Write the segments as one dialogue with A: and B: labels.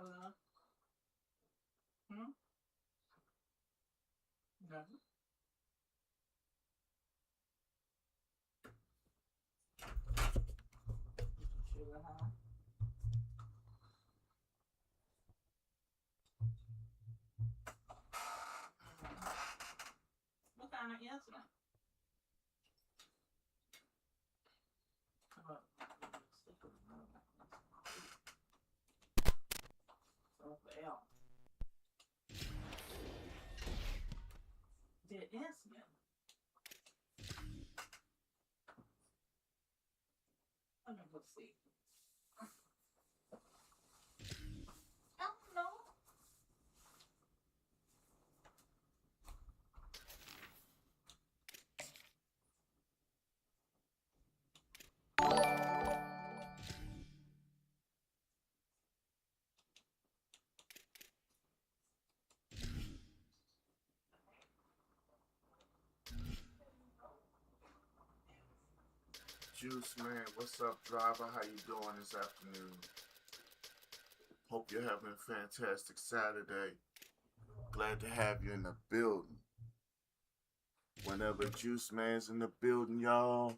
A: What kind of incident? The incident. Let me go see. I don't know.
B: Juice man, what's up, driver? How you doing this afternoon? Hope you're having a fantastic Saturday. Glad to have you in the building. Whenever Juice man's in the building, y'all,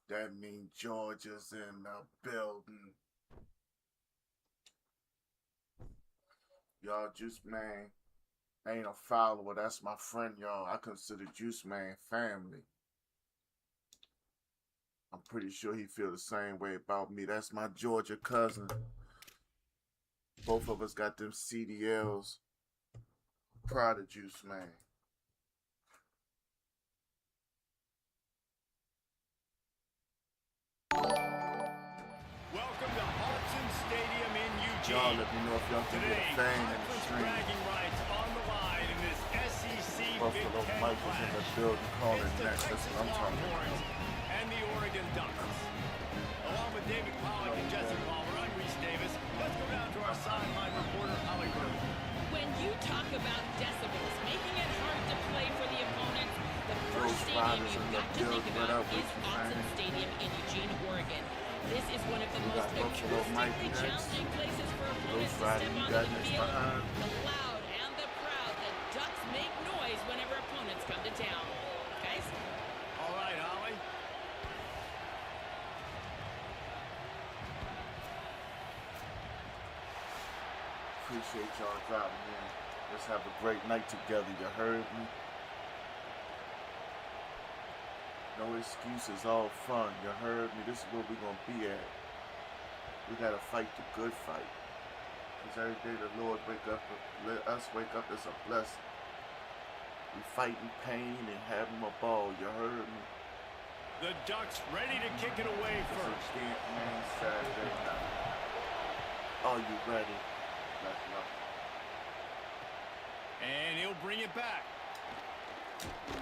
B: that means Georgia's in the building. Y'all, Juice man ain't a follower. That's my friend, y'all. I consider Juice man family. I'm pretty sure he feel the same way about me. That's my Georgia cousin. Both of us got them CDLs. Proud of Juice man.
C: Welcome to Hudson Stadium in Eugene.
B: Y'all let me know if y'all can get a fan in the stream.
C: Bragging rights on the line in this SEC
B: Buffalo
C: Big Ten
B: Mike was in the building calling next. That's what I'm talking about.
C: And the Oregon Ducks. Along with David Pollack and Jesse Palmer, I'm Reese Davis. Let's go down to our sideline reporter, Holly Burke.
D: When you talk about decibels, making it hard to play for the opponents, the first stadium you've got to think about is Autzen Stadium in Eugene, Oregon. This is one of the most acoustically challenging places for opponents to step onto the field. The loud and the proud, the Ducks make noise whenever opponents come to town. Guys?
C: All right, Holly.
B: Appreciate y'all dropping in. Let's have a great night together. You heard me? No excuses, all fun. You heard me? This is where we're going to be at. We got to fight the good fight. Because every day the Lord let us wake up is a blessing. We fighting pain and having a ball. You heard me?
C: The Ducks ready to kick it away first.
B: It's a Ganttman Saturday night. Are you ready? Let's go.
C: And he'll bring it back.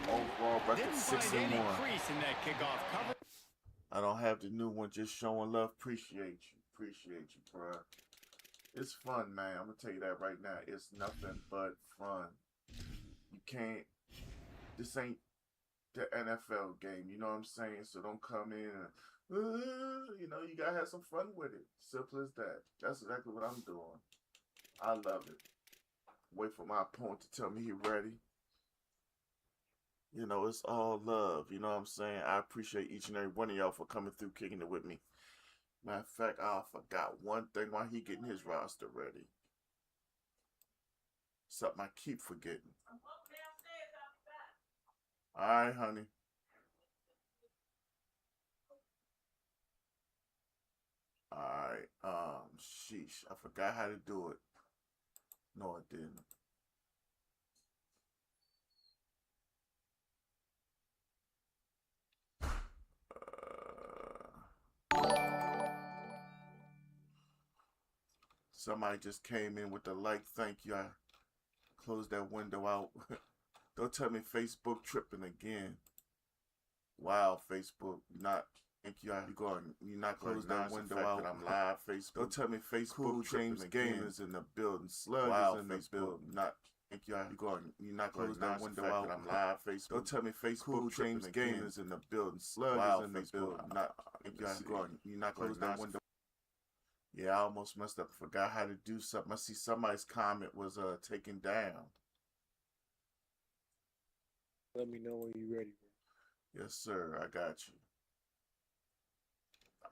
B: Overall record
C: Didn't
B: 6-1.
C: find any crease in that kickoff cover.
B: I don't have the new one, just showing love. Appreciate you, bro. It's fun, man. I'm gonna tell you that right now. It's nothing but fun. You can't. This ain't the NFL game. You know what I'm saying? So don't come in and, you gotta have some fun with it. Simple as that. That's exactly what I'm doing. I love it. Wait for my opponent to tell me he's ready. It's all love. You know what I'm saying? I appreciate each and every one of y'all for coming through, kicking it with me. Matter of fact, I forgot one thing while he getting his roster ready. Something I keep forgetting. All right, honey. All right. Sheesh. I forgot how to do it. No, I didn't. Somebody just came in with the like. Thank you. I closed that window out. Don't tell me Facebook tripping again. Wow, Facebook. You're not closing that window out. I'm live, Facebook. Don't tell me Facebook cool James Gamers in the building. Slug is in the building. You're not closing that window out. I'm live, Facebook. Don't tell me Facebook cool James Gamers in the building. Slug is in the building. You're not closing that window. Yeah, I almost messed up. Forgot how to do something. I see somebody's comment was taken down.
E: Let me know when you're ready, bro.
B: Yes, sir. I got you.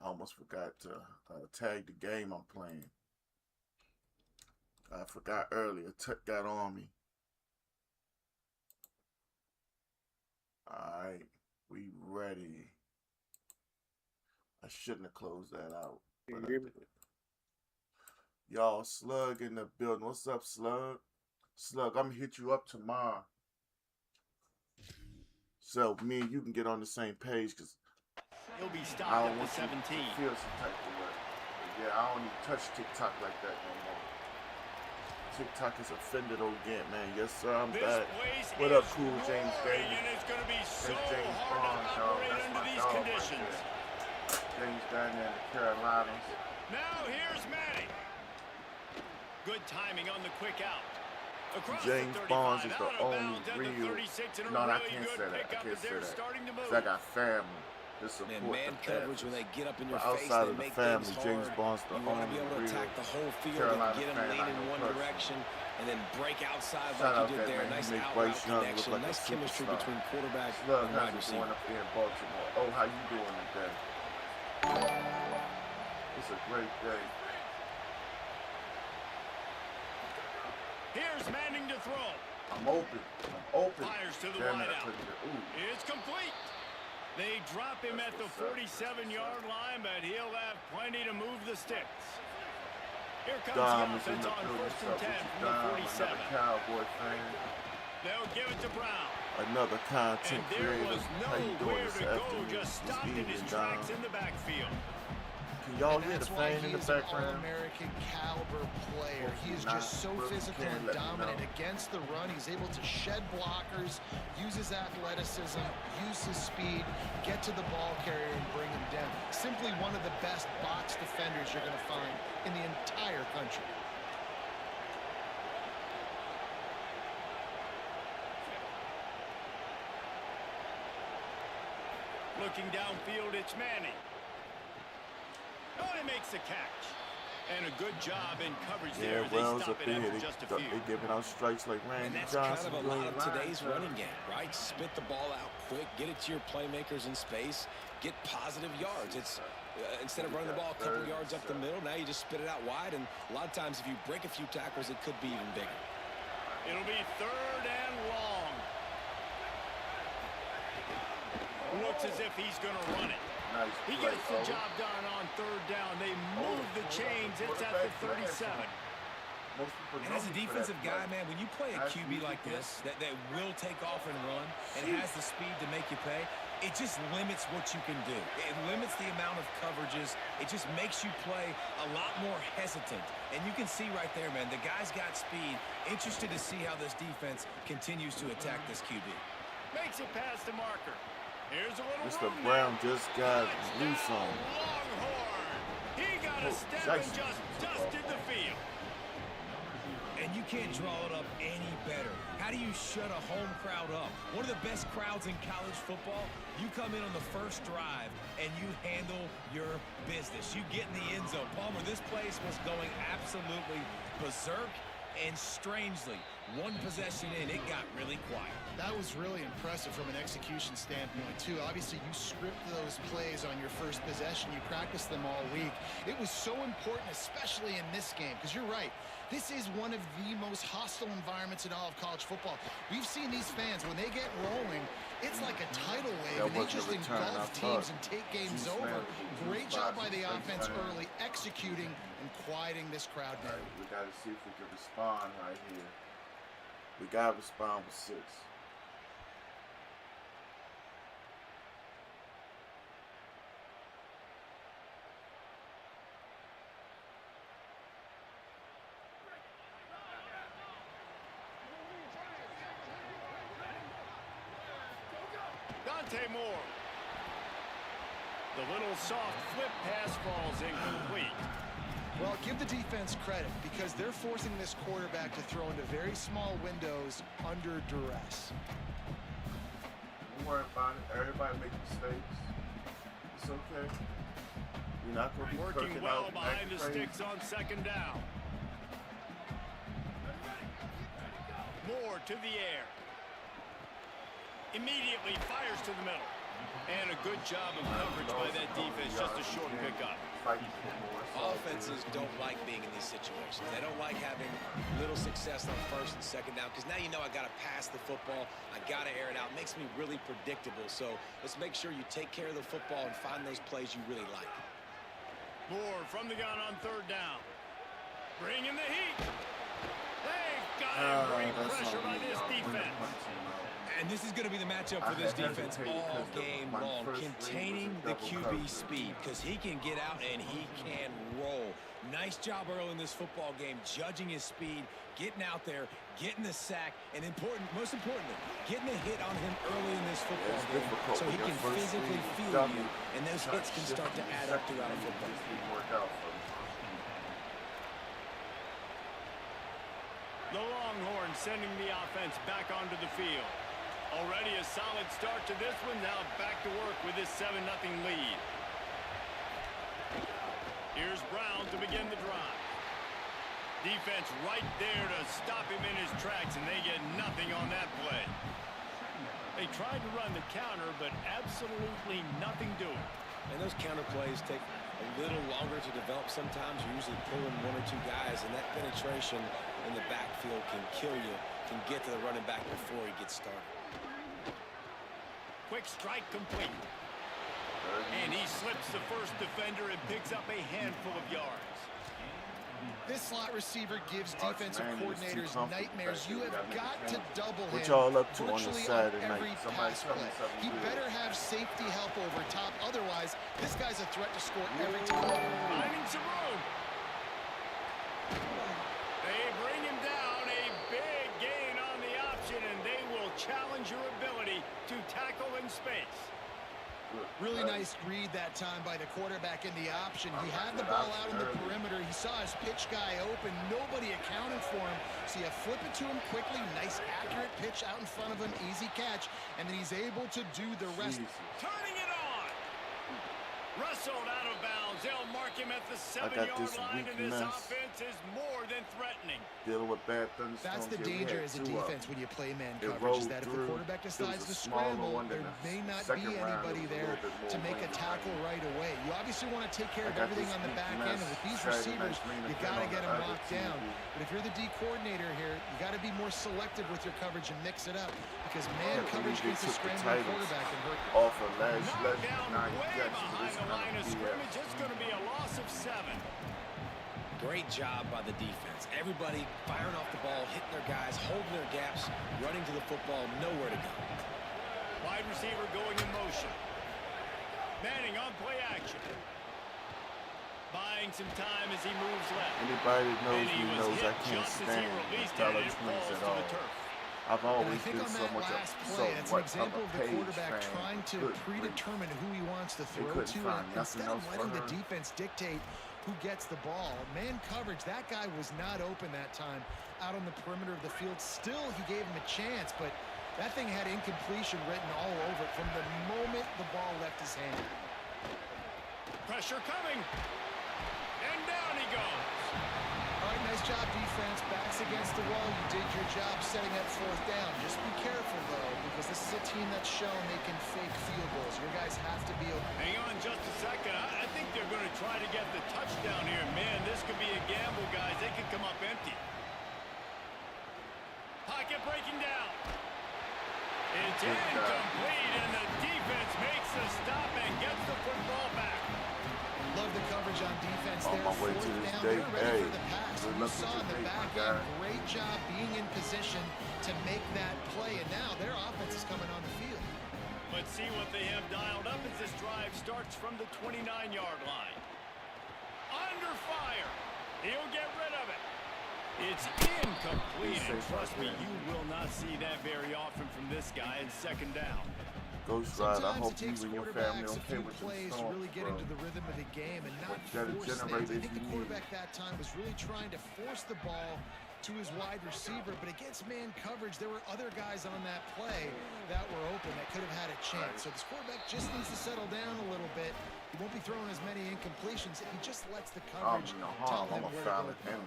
B: I almost forgot to tag the game I'm playing. I forgot earlier. Got on me. Alright. We ready. I shouldn't have closed that out.
E: You
B: But I
E: hear me?
B: did. Y'all, Slug in the building. What's up, Slug? Slug, I'm gonna hit you up tomorrow. So me and you can get on the same page, because
C: He'll be
B: I
C: stopped
B: don't
C: at the
B: want you
C: 17.
B: to feel some type of way. But yeah, I don't even touch TikTok like that no more. TikTok is offended old Ganttman. Yes, sir, I'm
C: This
B: back.
C: place
B: What
C: is
B: up, Cool James
C: roaring,
B: Davis?
C: and it's going to be so
B: That's James
C: hard
B: Bond,
C: to
B: dog.
C: operate
B: That's
C: under
B: my
C: these
B: dog right
C: conditions.
B: there. James down there in the Carolinas.
C: Now here's Manning. Good timing on the quick out. Across
B: James
C: the 35,
B: Bonds is the
C: out of
B: only
C: bounds at the
B: real.
C: 36, and a
B: No, I
C: really
B: can't
C: good
B: say that. I
C: pickup
B: can't
C: as
B: say
C: they're
B: that.
C: starting to move.
B: Because I got family to support
F: Man, man
B: the
F: coverage, when
B: Panthers.
F: they get up in your
B: But
F: face,
B: outside
F: they
B: of the
F: make
B: family,
F: things
B: James
F: hard.
B: Bond's the
F: You want to
B: only
F: be able to
B: real
F: attack the whole field
B: Carolina
F: and get them
B: fan I
F: leaning
B: know
F: one
B: personally.
F: direction and then break outside
B: Shout out
F: like you
B: that
F: did there.
B: man.
F: Nice
B: He make
F: out
B: Bryce
F: route
B: Young look
F: connection.
B: like a
F: Nice chemistry
B: superstar.
F: between quarterback
B: Slug,
F: and
B: how's
F: wide
B: it
F: receiver.
B: going up there in Baltimore? Oh, how you doing today? It's a great day.
C: Here's Manning to throw.
B: I'm open. I'm open.
C: Fires to the
B: Damn it, I
C: wideout.
B: couldn't get. Ooh.
C: It's complete. They drop him
B: That's
C: at the
B: what's up.
C: 47-yard line, but he'll have plenty to move the sticks. Here comes
B: Dom
C: the
B: is in
C: offense
B: the
C: on
B: building.
C: first
B: What's
C: and
B: up
C: 10
B: with you,
C: from the
B: Dom?
C: 47.
B: Another Cowboy fan.
C: They'll give it to Brown.
B: Another content
C: And there
B: creator.
C: was
B: How you doing
C: nowhere
B: this
C: to go,
B: afternoon?
C: just
B: This
C: stopped in his
B: evening,
C: tracks
B: Dom?
C: in the backfield.
B: Can y'all
G: And
B: hear the
G: that's why
B: fan in
G: he
B: the
G: is an
B: background?
G: All-American caliber player. He is
B: Not,
G: just so
B: but you
G: physical
B: can
G: and
B: let me
G: dominant
B: know.
G: against the run. He's able to shed blockers, use his athleticism, use his speed, get to the ball carrier and bring him down. Simply one of the best box defenders you're going to find in the entire country.
C: Looking downfield, it's Manning. Oh, he makes the catch. And a good job in coverage there.
B: Yeah,
C: They
B: Wells
C: stop
B: up
C: it
B: in here.
C: after just a few.
B: They giving out strikes like
F: And
B: Randy
F: that's
B: Johnson.
F: kind of a lot of
B: doing
F: today's
B: lines,
F: running game, right? Spit the ball out quick, get it to your playmakers in space, get positive yards. It's instead of running the ball a couple yards up the middle, now you just spit it out wide. And a lot of times, if you break a few tackles, it could be even bigger.
C: It'll be 3rd and long. Looks as if he's going to run it.
B: Nice
C: He
B: play,
C: gets the
B: Owen.
C: job done on 3rd down. They move the chains. It's at the 37.
B: Most people
H: And
B: know
H: as a
B: me for
H: defensive
B: that
H: guy,
B: play.
H: man, when you play a
B: That's
H: QB like
B: easy.
H: this that will take off and run and has the speed to make you pay, it just limits what you can do. It limits the amount of coverages. It just makes you play a lot more hesitant. And you can see right there, man, the guy's got speed. Interested to see how this defense continues to attack this QB.
C: Makes it past the marker. Here's a little
B: Mr.
C: room
B: Brown
C: there.
B: just got
C: Touchdown,
B: loose on him.
C: Longhorn. He got a
B: Oh,
C: step
B: nice.
C: and just dusted the field.
H: And you can't draw it up any better. How do you shut a home crowd up? One of the best crowds in college football, you come in on the first drive and you handle your business. You get in the end zone. Palmer, this place was going absolutely berserk, and strangely, one possession in, it got really quiet.
G: That was really impressive from an execution standpoint, too. Obviously, you script those plays on your first possession. You practice them all week. It was so important, especially in this game, because you're right. This is one of the most hostile environments in all of college football. We've seen these fans, when they get rolling, it's like a tidal wave,
B: That
G: and they
B: wasn't a
G: just
B: return, I
G: engulf
B: thought.
G: teams and take games
B: Juice
G: over.
B: Man,
G: Great
B: Juice
G: job by
B: Box,
G: the
B: Juice
G: offense
B: Man.
G: early, executing and quieting this crowd down.
B: We gotta see if we can respond right here. We gotta respond with 6.
C: Dante Moore. The little soft flip pass falls incomplete.
G: Well, give the defense credit because they're forcing this quarterback to throw into very small windows under duress.
B: Don't worry about it. Everybody make mistakes. It's okay. You're not going to be
C: Working
B: perking
C: well
B: out
C: behind the
B: acting
C: sticks on second down. Moore to the air. Immediately fires to the middle. And a good job of coverage by that defense, just a short pickup.
F: Offenses don't like being in these situations. They don't like having little success on first and second down because now you know I got to pass the football. I got to air it out. It makes me really predictable. So let's make sure you take care of the football and find those plays you really like.
C: Moore from the gun on third down. Bring in the heat. They've got great pressure by this defense.
H: And this is going to be the matchup for this defense all game long, containing the QB speed, because he can get out and he can roll. Nice job early in this football game, judging his speed, getting out there, getting the sack, and most importantly, getting a hit on him early in this football game so he can physically feel you, and those hits can start to add up throughout a football game.
C: The Longhorns sending the offense back onto the field. Already a solid start to this one. Now back to work with this 7-0 lead. Here's Brown to begin the drive. Defense right there to stop him in his tracks, and they get nothing on that play. They tried to run the counter, but absolutely nothing doing.
F: And those counter plays take a little longer to develop sometimes. You're usually pulling one or two guys, and that penetration in the backfield can kill you, can get to the running back before he gets started.
C: Quick strike complete. And he slips the first defender and picks up a handful of yards.
G: This slot receiver gives defensive coordinators nightmares. You have got to double him
B: what y'all up to on
G: virtually
B: the Saturday
G: on every
B: night? Somebody
G: pass
B: tell me
G: play.
B: something
G: He
B: good.
G: better have safety help over top. Otherwise, this guy's a threat to score every time.
C: Finding some room. They bring him down. A big gain on the option, and they will challenge your ability to tackle in space.
G: Really nice read that time by the quarterback in the option. He had the ball out in the perimeter. He saw his pitch guy open. Nobody accounted for him. So you flip it to him quickly. Nice, accurate pitch out in front of him. Easy catch. And then he's able to do the rest.
C: Turning it on. Wrestled out of bounds. They'll mark him at the 7-yard line, and this offense is more than threatening.
B: Dealing with bad thunderstorms.
G: That's the danger as a defense when you play man coverage, is that if the quarterback decides to scramble, there may not be anybody there to make a tackle right away. You obviously want to take care of everything on the back end, and with these receivers, you got to get them locked down. But if you're the D coordinator here, you got to be more selective with your coverage and mix it up, because man coverage against a scrambling quarterback can hurt you.
B: Off of last
C: Knockdown way behind the line of scrimmage. It's going to be a loss of 7.
F: Great job by the defense. Everybody firing off the ball, hitting their guys, holding their gaps, running to the football, nowhere to go.
C: Wide receiver going in motion. Manning on play action. Buying some time as he moves left.
B: Anybody that knows
C: And he
B: me
C: was
B: knows
C: hit
B: I can't
C: just as he
B: stand
C: released
B: Tyler
C: it, and it
B: Twins
C: falls
B: at
C: to
B: all.
C: the turf.
B: I've
G: And I
B: always
G: think
B: been
G: on
B: so
G: that
B: much
G: last
B: so
G: play, it's an
B: much of
G: example
B: a
G: of the
B: Page
G: quarterback
B: fan.
G: trying to
B: Good
G: predetermine who he wants to throw
B: couldn't
G: to,
B: find
G: and
B: nothing
G: instead of
B: else for
G: letting the
B: her.
G: defense dictate who gets the ball. Man coverage, that guy was not open that time out on the perimeter of the field. Still, he gave him a chance, but that thing had incompletion written all over it from the moment the ball left his hand.
C: Pressure coming. And down he goes.
G: All right, nice job, defense. Backs against the wall. You did your job setting up fourth down. Just be careful, though, because this is a team that's shown they can fake field goals. Your guys have to be open.
C: Hang on just a second. I think they're going to try to get the touchdown here. Man, this could be a gamble, guys. They could come up empty. Pocket breaking down. It's incomplete, and the defense makes the stop and gets the football back.
G: Love the coverage on defense
B: On
G: there.
B: my way to
G: Fourth
B: this
G: down,
B: day.
G: they're ready
B: Hey,
G: for the pass.
B: good
G: You
B: luck
G: saw
B: with
G: in the
B: your day,
G: back
B: my
G: end,
B: guy.
G: great job being in position to make that play, and now their offense is coming on the field.
C: Let's see what they have dialed up as this drive starts from the 29-yard line. Under fire. He'll get rid of it. It's incomplete, and trust me, you will not see that very often from this guy in second down.
B: Ghost Ride, I
G: Sometimes
B: hope
G: it
B: you
G: takes
B: and your family
G: quarterbacks a
B: okay
G: few
B: with them
G: plays to
B: storms,
G: really get
B: bro.
G: into the rhythm of the game and not
B: That
G: force
B: generate
G: things. I think
B: if
G: the
B: you
G: quarterback that time was really trying to force the ball to his wide receiver, but against man coverage, there were other guys on that play that were open that could have had a chance. So this quarterback just needs to settle down a little bit. He won't be throwing as many incompletions if he just lets the coverage tell him where to go.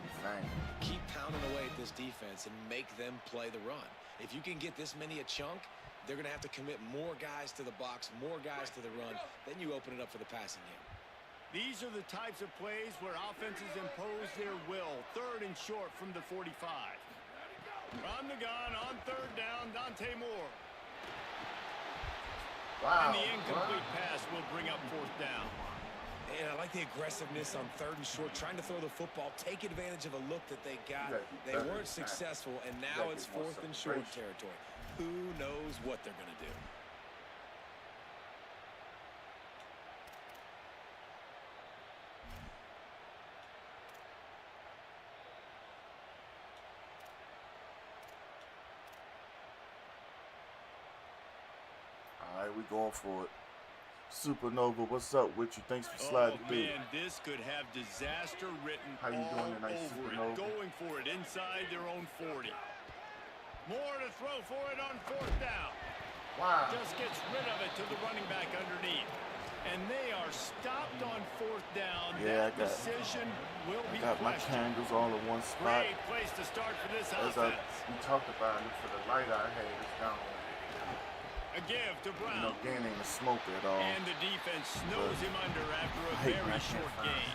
F: Keep pounding away at this defense and make them play the run. If you can get this many a chunk, they're going to have to commit more guys to the box, more guys to the run. Then you open it up for the passing game.
C: These are the types of plays where offenses impose their will. 3rd and short from the 45. On the gun, on 3rd down, Dante Moore.
B: Wow.
C: And the incomplete pass will bring up 4th down.
F: And I like the aggressiveness on 3rd and short, trying to throw the football, take advantage of a look that they got. They weren't successful, and now it's 4th and short territory. Who knows what they're going to do?
B: All right, we going for it. Supernova, what's up with you? Thanks for sliding through.
C: Man, this could have disaster written
B: How you doing tonight,
C: over
B: Supernova?
C: it. Going for it inside their own 40. More to throw for it on 4th down.
B: Wow.
C: Just gets rid of it to the running back underneath. And they are stopped on 4th down.
B: Yeah,
C: that decision will be
B: got my
C: questioned.
B: candles all in one spot.
C: Great place to start for this
B: As
C: offense.
B: we talked about it, for the light I had, it's down.
C: A give to Brown.
B: You know, Gantt ain't a smoker at all.
C: And the defense snows him under after a
B: I hate
C: very
B: when I
C: short
B: can't
C: game.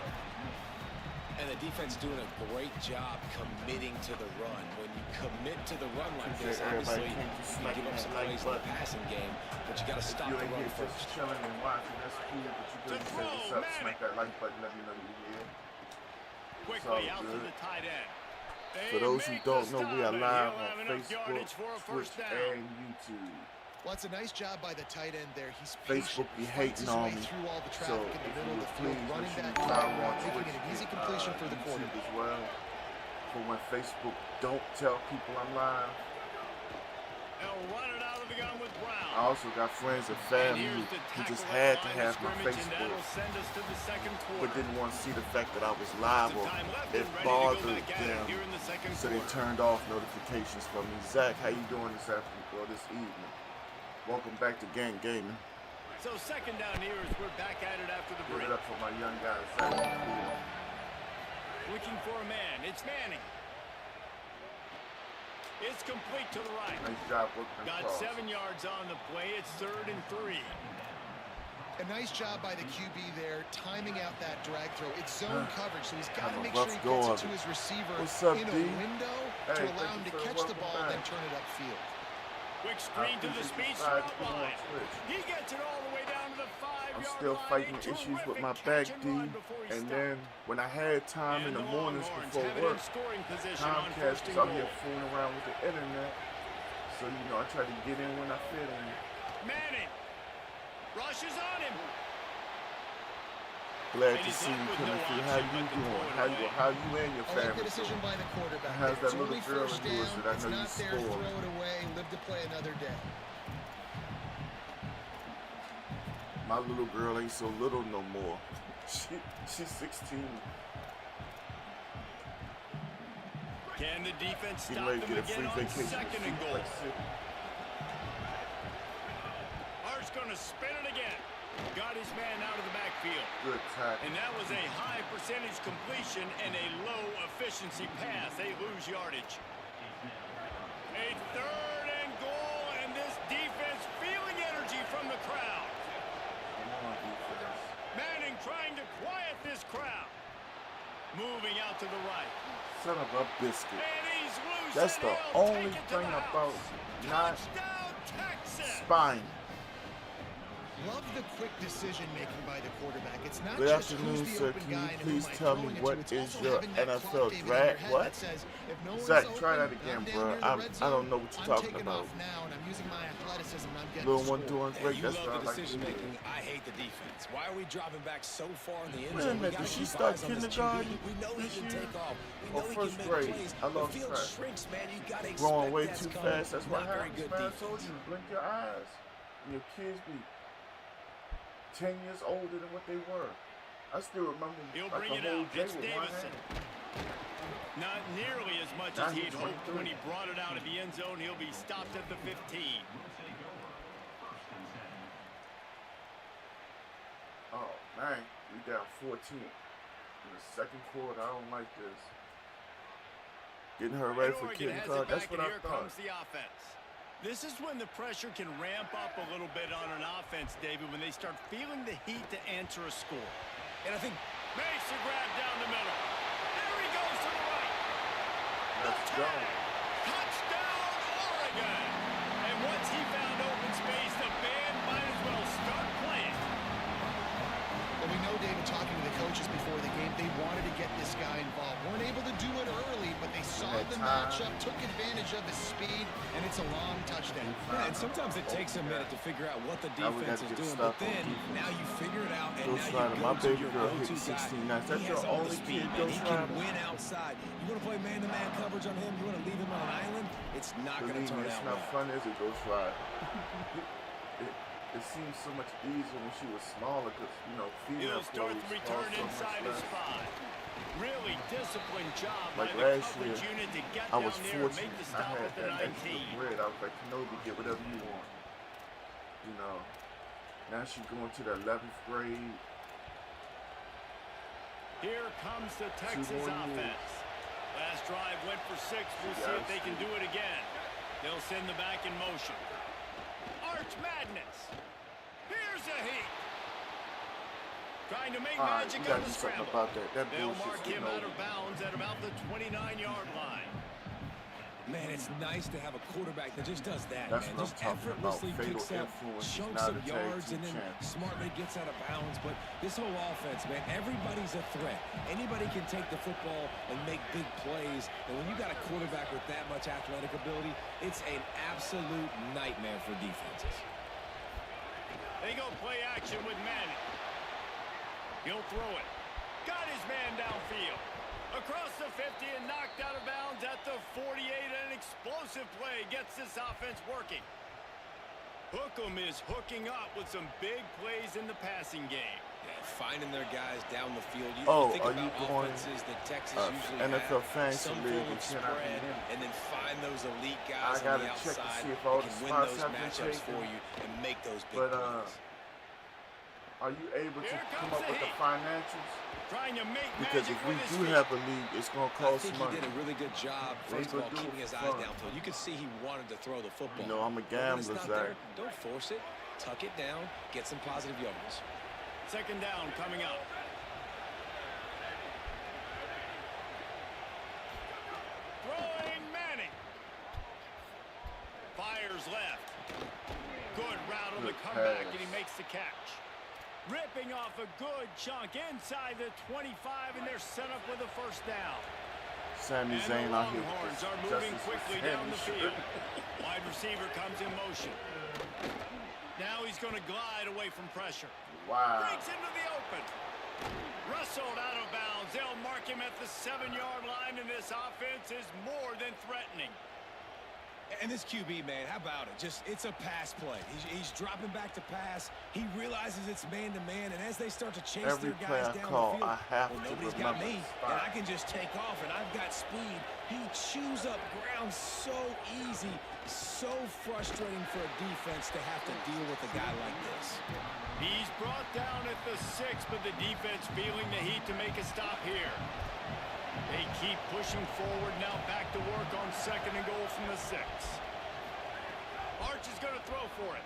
F: And the defense doing a great job committing to the run. When you commit to the run like this, obviously you give up some plays in the passing game, but you got to stop
B: you
F: the
B: ain't
F: run
B: here just
F: first.
B: chilling and watching, that's cool, but you good to set this up, smack that like button, let me know you're here.
C: Quickly out to
B: good.
C: the tight end.
B: For those who don't know, we are live on
C: He'll have enough
B: Facebook,
C: yardage for a
B: Twitch,
C: first down.
B: and YouTube.
G: Well, it's a nice job by the tight end there. He's
B: Facebook be hating on me,
G: through all the
B: so
G: traffic in the
B: if
G: middle
B: you
G: of the
B: would
G: field,
B: please
G: running
B: make sure
G: that
B: you follow on
G: making
B: Twitch
G: it an easy
B: and,
G: completion for the
B: YouTube
G: quarterback.
B: as well. For when Facebook don't tell people I'm live.
C: They'll run it out of the gun with Brown.
B: I also got friends and
C: And
B: family
C: here's the
B: who just
C: tackle
B: had
C: at
B: to
C: line of
B: have my
C: scrimmage, and
B: Facebook,
C: that'll send us to the second
B: but
C: quarter.
B: didn't want to see the fact that I was live,
C: Some
B: or
C: time left
B: it
C: and ready to go
B: bothered
C: back at it
B: them,
C: here in the second
B: so they
C: quarter.
B: turned off notifications from me. Zach, how you doing this afternoon or this evening? Welcome back to Gang Gaming.
C: So second down here as we're back at it after the
B: Give
C: break.
B: it up for my young guys. Zach.
C: Looking for a man. It's Manning. It's complete to the right.
B: Nice job working
C: Got
B: across.
C: 7 yards on the play. It's 3rd and 3.
G: A nice job by the QB there, timing out that drag throw. It's zone coverage, so he's got to
B: Have a
G: make sure he
B: rough go
G: gets
B: of
G: it to
B: it.
G: his receiver
B: What's up,
G: in a
B: D?
G: window
B: Hey,
G: to allow
B: thank
G: him
B: you
G: to
B: for
G: catch the
B: welcome
G: ball,
B: back.
G: then turn it upfield.
C: Quick screen to the speedster
B: Slide
C: out
B: through on
C: wide.
B: Twitch.
C: He gets it all the way down to the 5-yard line.
B: I'm still fighting
C: A
B: issues with my
C: terrific
B: back
C: catch
B: D,
C: and run before he
B: and
C: stopped.
B: then when I had time in
C: And
B: the mornings
C: Longhorns
B: before
C: have it
B: work,
C: in scoring position on
B: Comcast,
C: first and
B: because I'm
C: goal.
B: here fooling around with the internet, so you know I try to get in when I fit in.
C: Manning rushes on him.
B: Glad
C: And
B: to
C: he's
B: see
C: left
B: you
C: with
B: coming
C: no
B: through.
C: option
B: How you
C: but to
B: doing?
C: throw it
B: How
C: away.
B: you and your
G: I like the
B: family
G: decision
B: doing?
G: by the quarterback.
B: How's that
G: It's
B: little
G: only
B: girl
G: first
B: of yours
G: down.
B: that I
G: It's
B: know you
G: not there.
B: scored?
G: Throw it away. Live to play another day.
B: My little girl ain't so little no more. She's 16.
C: Can the defense
B: Getting
C: stop
B: ready to
C: them
B: get a free
C: again on
B: vacation.
C: second and goal?
B: Like sick.
C: Hart's going to spin it again. Got his man out of the backfield.
B: Good tackle.
C: And that was a high percentage completion and a low efficiency pass. They lose yardage. A 3rd and goal, and this defense feeling energy from the crowd.
B: Come on, defense.
C: Manning trying to quiet this crowd. Moving out to the right.
B: Son of a biscuit.
C: And he's loose.
B: That's
C: and
B: the
C: he'll
B: only
C: take it to
B: thing
C: the
B: about
C: house.
B: not
C: Touchdown, Texas.
B: spine.
G: Love the quick decision making by the quarterback. It's not
B: Good
G: just
B: afternoon,
G: who's the
B: sir.
G: open
B: Can you
G: guy and who
B: please
G: am I
B: tell me
G: throwing it
B: what
G: to. It's
B: is
G: also
B: your
G: having that
B: NFL
G: clock, David, in
B: drag?
G: your head
B: What?
G: that says, if no one's
B: Zach,
G: open,
B: try that
G: I'm
B: again,
G: down
B: bro.
G: near the red
B: I
G: zone,
B: don't know what you're
G: I'm
B: talking
G: taking
B: about.
G: off now, and I'm using my athleticism, and I'm getting
B: Little
G: the
B: one
G: score.
B: doing
F: Hey,
B: great.
F: you
B: That's
F: love
B: what I
F: the
B: like to
F: decision
B: hear.
F: making. I hate the defense. Why are we dropping back so far in the end
B: Wait a
F: zone?
B: minute,
F: We gotta
B: did she
F: keep
B: start
F: eyes on this
B: kindergarten
F: QB. We know he
B: this
F: can
B: year?
F: take off. We
B: Or
F: know he
B: first
F: can make
B: grade?
F: plays.
B: I
F: The
B: lost
F: field
B: track.
F: shrinks, man. You gotta
B: Growing
F: expect
B: way
F: that's
B: too
F: coming.
B: fast. That's what
F: Not very
B: happens,
F: good
B: man. I
F: defense.
B: told you, blink your eyes. And your kids be 10 years older than what they were. I still remember
C: He'll
B: like
C: bring
B: the
C: it
B: whole
C: out.
B: day
C: It's
B: with one
C: Davison.
B: hand.
C: Not nearly as much as he'd hoped when he brought it out of the end zone. He'll be stopped at the 15.
B: Oh, man. We down 14 in the second quarter. I don't like this. Getting her ready for kicking card. That's what I
C: here
B: thought.
C: Comes the offense. This is when the pressure can ramp up a little bit on an offense, David, when they start feeling the heat to answer a score.
F: And I think
C: Makes a grab down the middle. There he goes to the right.
B: Let's go.
C: Touchdown, Oregon. And once he found open space, the band might as well start playing.
G: Well, we know, David, talking to the coaches before the game, they wanted to get this guy involved. Weren't able to do it early, but they saw the matchup, took advantage of his speed, and it's a long touchdown.
F: Yeah, and sometimes it takes a minute to figure out what the defense is doing, but then now you figure it out, and now you go to your go-to guy. He has all the speed, man. He can win outside. You want to play man-to-man coverage on him? You want to leave him on an island? It's not going to turn out
B: It's not
F: well.
B: fun as it goes right. It seems so much easier when she was smaller because, you know, female
C: He'll start the return inside his spot. Really disciplined job by
B: like
C: the
B: last
C: coverage
B: year,
C: unit to get
B: I
C: down
B: was
C: there and
B: 14.
C: make the
B: I
C: stop
B: had
C: at the
B: that extra
C: 19.
B: bread. I was like, Kenobi, get whatever you want. You know, now she's going to the 11th grade.
C: Here comes the Texas offense. Last drive went for 6. We'll see if they can do it again. They'll send the back in motion. Arch Madness. Here's a heat. Trying to make magic on the scramble.
B: About that.
C: They'll mark him out of bounds at about the 29-yard line.
F: Man, it's nice to have a quarterback that just does that,
B: That's
F: man.
B: what
F: Just
B: I'm talking about.
F: effortlessly
B: Fatal
F: picks up
B: influence is
F: chunks
B: not
F: of
B: a tag
F: yards
B: team
F: and then
B: champ.
F: smartly gets out of bounds. But this whole offense, man, everybody's a threat. Anybody can take the football and make big plays. And when you got a quarterback with that much athletic ability, it's an absolute nightmare for defenses.
C: They go play action with Manning. He'll throw it. Got his man downfield. Across the 50 and knocked out of bounds at the 48. An explosive play gets this offense working. Hookem is hooking up with some big plays in the passing game.
F: Yeah, finding their guys down the field. You think
B: are
F: about
B: you going
F: offenses that Texas usually
B: NFL
F: have,
B: Fantasy
F: some
B: League
F: full of spread, and then find those elite guys on the
B: check to
F: outside
B: see if
F: that
B: all
F: can
B: the
F: win
B: spots
F: those
B: have been
F: matchups
B: taken.
F: for you and make those big plays.
B: Are you able to
C: Here
B: come
C: comes
B: up
C: the
B: with the
C: heat.
B: financials?
C: Trying to make
B: Because
C: magic
B: if we
C: with his
B: do
C: feet.
B: have a league, it's going to
F: I
B: cost
F: think
B: money.
F: he did a really good job,
B: They
F: first of all,
B: gonna do
F: keeping
B: it
F: his
B: for
F: eyes
B: fun.
F: downfield. You could see he wanted to throw the football.
B: You know, I'm a
F: But when it's
B: gambler,
F: not
B: Zach.
F: there, don't force it. Tuck it down. Get some positive yards.
C: Second down coming up. Throwing Manning. Fires left. Good route on the
B: Good
C: comeback,
B: pass.
C: and he makes the catch. Ripping off a good chunk inside the 25, and they're set up with a first down.
B: Sami
C: And the
B: Zayn out here.
C: Longhorns are moving quickly down the field. Wide receiver comes in motion. Now he's going to glide away from pressure.
B: Wow.
C: Breaks into the open. Wrestled out of bounds. They'll mark him at the 7-yard line, and this offense is more than threatening.
F: And this QB, man, how about it? It's a pass play. He's dropping back to pass. He realizes it's man-to-man, and as they start to chase
B: Every
F: their
B: play
F: guys
B: I
F: down
B: call,
F: the field,
B: I have to
F: nobody's got
B: remember
F: me,
B: the
F: and
B: spot.
F: I can just take off, and I've got speed. He chews up ground so easy, so frustrating for a defense to have to deal with a guy like this.
C: He's brought down at the 6, but the defense feeling the heat to make a stop here. They keep pushing forward now, back to work on 2nd and goal from the 6. Arch is going to throw for it.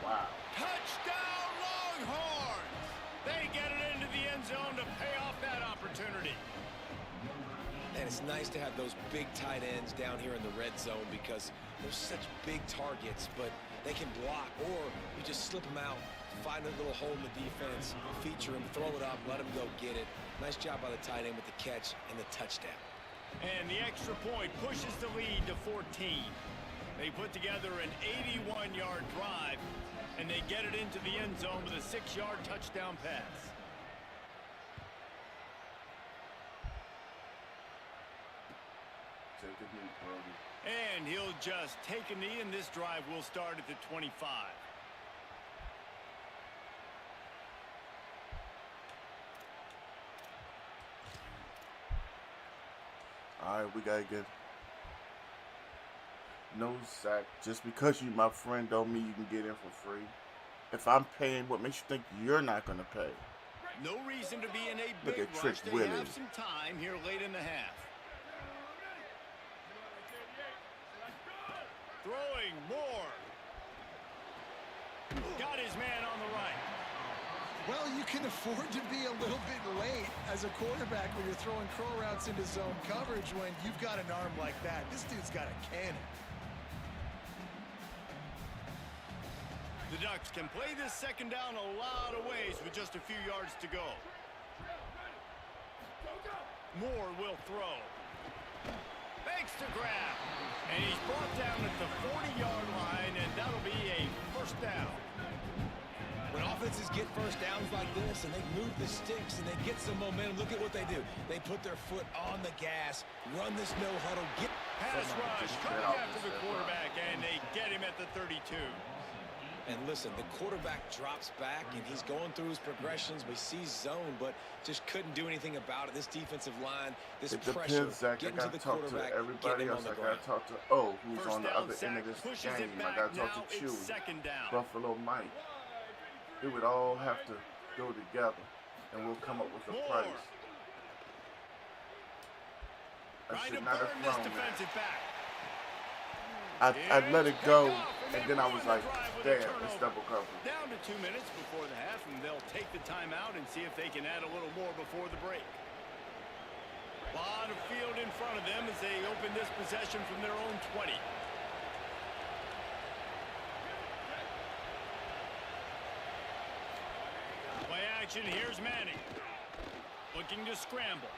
B: Wow.
C: Touchdown, Longhorns! They get it into the end zone to pay off that opportunity.
F: And it's nice to have those big tight ends down here in the red zone because they're such big targets, but they can block, or you just slip them out, find a little hole in the defense, feature him, throw it up, let him go get it. Nice job by the tight end with the catch and the touchdown.
C: And the extra point pushes the lead to 14. They put together an 81-yard drive, and they get it into the end zone with a 6-yard touchdown pass.
B: Take a knee, Brody.
C: And he'll just take a knee, and this drive will start at the 25.
B: All right, we gotta get no sack. Just because you my friend don't mean you can get in for free. If I'm paying, what makes you think you're not gonna pay?
C: No reason to be in a
B: Look
C: big
B: at Trick
C: rush. They
B: Willie.
C: have some time here late in the half. Throwing more. Got his man on the right.
G: Well, you can afford to be a little bit late as a quarterback when you're throwing curl routes into zone coverage when you've got an arm like that. This dude's got a cannon.
C: The Ducks can play this second down a lot of ways with just a few yards to go. Moore will throw. Fakes to grab. And he's brought down at the 40-yard line, and that'll be a first down.
H: When offenses get first downs like this and they move the sticks and they get some momentum, look at what they do. They put their foot on the gas, run this no-huddle, get...
C: Pass rush coming after the quarterback, and they get him at the 32.
H: And listen, the quarterback drops back, and he's going through his progressions. We see zone, but just couldn't do anything about it. This defensive line, this pressure, getting to the quarterback, getting him on the ground.
B: I got to talk to who's
C: First
B: on the
C: down,
B: other
C: Zach
B: end of this
C: pushes
B: game.
C: it back.
B: I got to talk
C: Now
B: to Chewy,
C: it's second down.
B: Buffalo Mike. It would all have to go together, and we'll come up with a
C: Moore.
B: price. I
C: Trying
B: should
C: to
B: not have
C: burn this
B: thrown that.
C: defensive back.
B: I let it go, and then I was
C: ruin
B: like,
C: the drive with a
B: damn, it's
C: turnover.
B: double coverage.
C: Down to 2 minutes before the half, and they'll take the timeout and see if they can add a little more before the break. A lot of field in front of them as they open this possession from their own 20. Play action, here's Manning. Looking to scramble.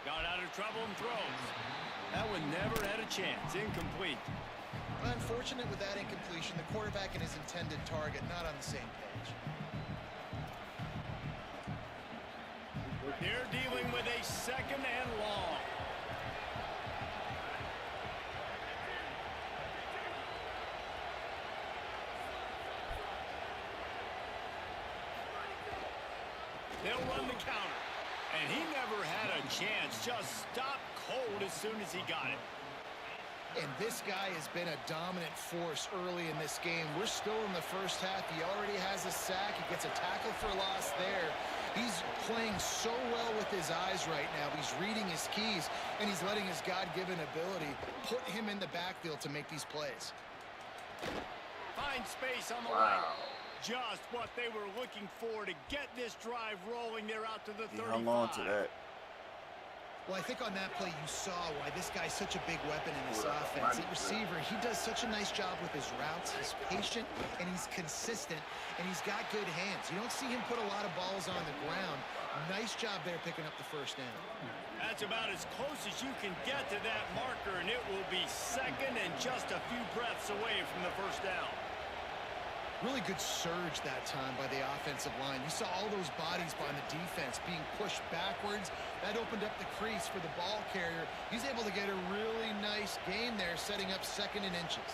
C: Got out of trouble and throws. That one never had a chance. Incomplete.
G: Unfortunate with that incompletion, the quarterback and his intended target not on the same page.
C: They're dealing with a second and long. They'll run the counter. And he never had a chance. Just stopped cold as soon as he got it.
G: And this guy has been a dominant force early in this game. We're still in the first half. He already has a sack. He gets a tackle for loss there. He's playing so well with his eyes right now. He's reading his keys, and he's letting his God-given ability put him in the backfield to make these plays.
C: Find space on the line. Just what they were looking for to get this drive rolling. They're out to the 35.
B: He hung on to that.
G: Well, I think on that play you saw why this guy's such a big weapon in this offense. At receiver, he does such a nice job with his routes. He's patient, and he's consistent, and he's got good hands. You don't see him put a lot of balls on the ground. Nice job there picking up the first down.
C: That's about as close as you can get to that marker, and it will be second and just a few breaths away from the first down.
G: Really good surge that time by the offensive line. You saw all those bodies by the defense being pushed backwards. That opened up the crease for the ball carrier. He's able to get a really nice gain there, setting up second and inches.